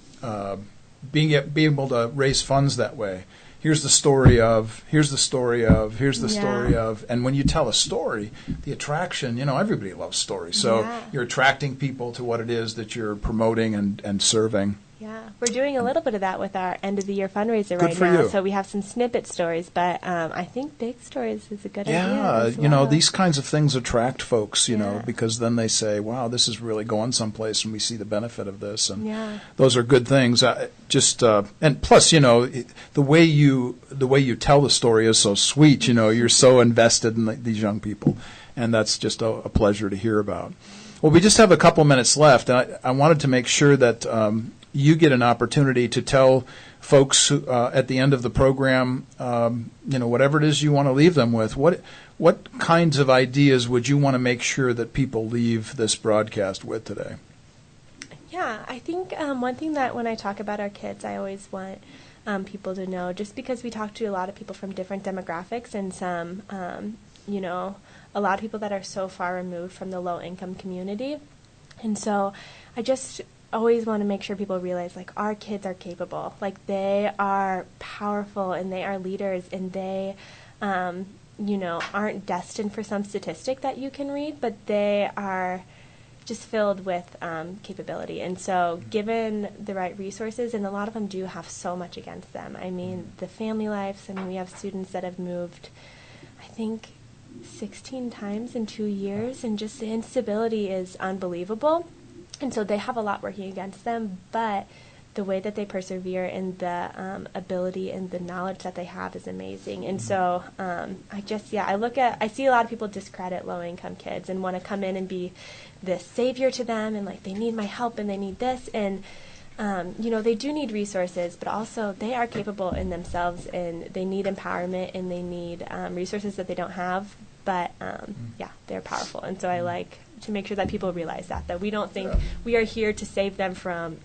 being able to raise funds that way. Here's the story of, here's the story of, here's the story of. And when you tell a story, the attraction, everybody loves stories. So you're attracting people to what it is that you're promoting and serving. Yeah, we're doing a little bit of that with our end-of-the-year fundraiser Good right for now. you. So we have some snippet stories, but I think big stories is a good idea. Yeah, as well. these kinds of things attract folks, because then they say, "Wow, this is really going someplace, and we see the benefit of this." And those are good things. And plus, the way you tell the story is so sweet. You're so invested in these young people, and that's just a pleasure to hear about. Well, we just have a couple minutes left, and I wanted to make sure that you get an opportunity to tell folks who, at the end of the program, whatever it is you want to leave them with. What kinds of ideas would you want to make sure that people leave this broadcast with today? Yeah, I think one thing that when I talk about our kids, I always want people to know, just because we talk to a lot of people from different demographics and some, a lot of people that are so far removed from the low-income community. And so I just always want to make sure people realize, like, our kids are capable. Like, they are powerful, and they are leaders, and they, aren't destined for some statistic that you can read, but they are just filled with capability. And so given the right resources, and a lot of them do have so much against them. I mean, the family lives, we have students that have moved, I think, 16 times in 2 years, and just the instability is unbelievable. And so they have a lot working against them, but the way that they persevere and the ability and the knowledge that they have is amazing. And so I see a lot of people discredit low-income kids and want to come in and be this savior to them, and like, they need my help and they need this. And they do need resources, but also they are capable in themselves, and they need empowerment, and they need resources that they don't have. But they're powerful, and so I like to make sure that people realize that we don't think we are here to save them from,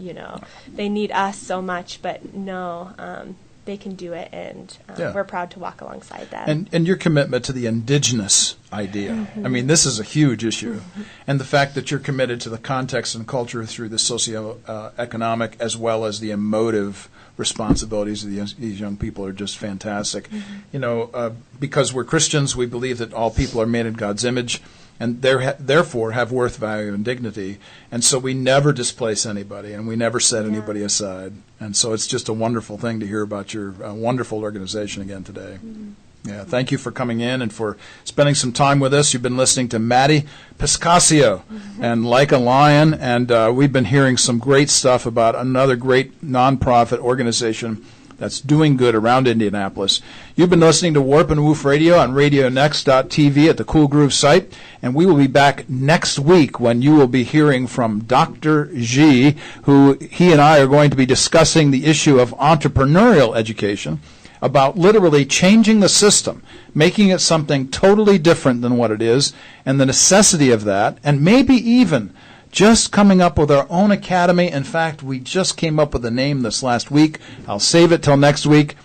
they need us so much, but no, they can do it, and we're proud to walk alongside them. And your commitment to the indigenous idea. I mean, this is a huge issue. And the fact that you're committed to the context and culture through the socio-economic as well as the emotive responsibilities of these young people are just fantastic. Because we're Christians, we believe that all people are made in God's image and therefore have worth, value, and dignity. And so we never displace anybody, and we never set anybody aside. And so it's just a wonderful thing to hear about your wonderful organization again today. Yeah, thank you for coming in and for spending some time with us. You've been listening to Maddie Piscasio and Like a Lion, and we've been hearing some great stuff about another great nonprofit organization that's doing good around Indianapolis. You've been listening to Warp and Woof Radio on RadioNext.tv at the Cool Groove site, and we will be back next week when you will be hearing from Dr. G, who he and I are going to be discussing the issue of entrepreneurial education, about literally changing the system, making it something totally different than what it is, and the necessity of that, and maybe even just coming up with our own academy. In fact, we just came up with a name this last week. I'll save it till next week.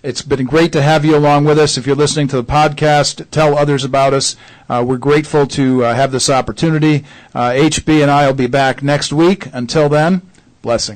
It's been great to have you along with us. If you're listening to the podcast, tell others about us. We're grateful to have this opportunity. HB and I will be back next week. Until then, blessings.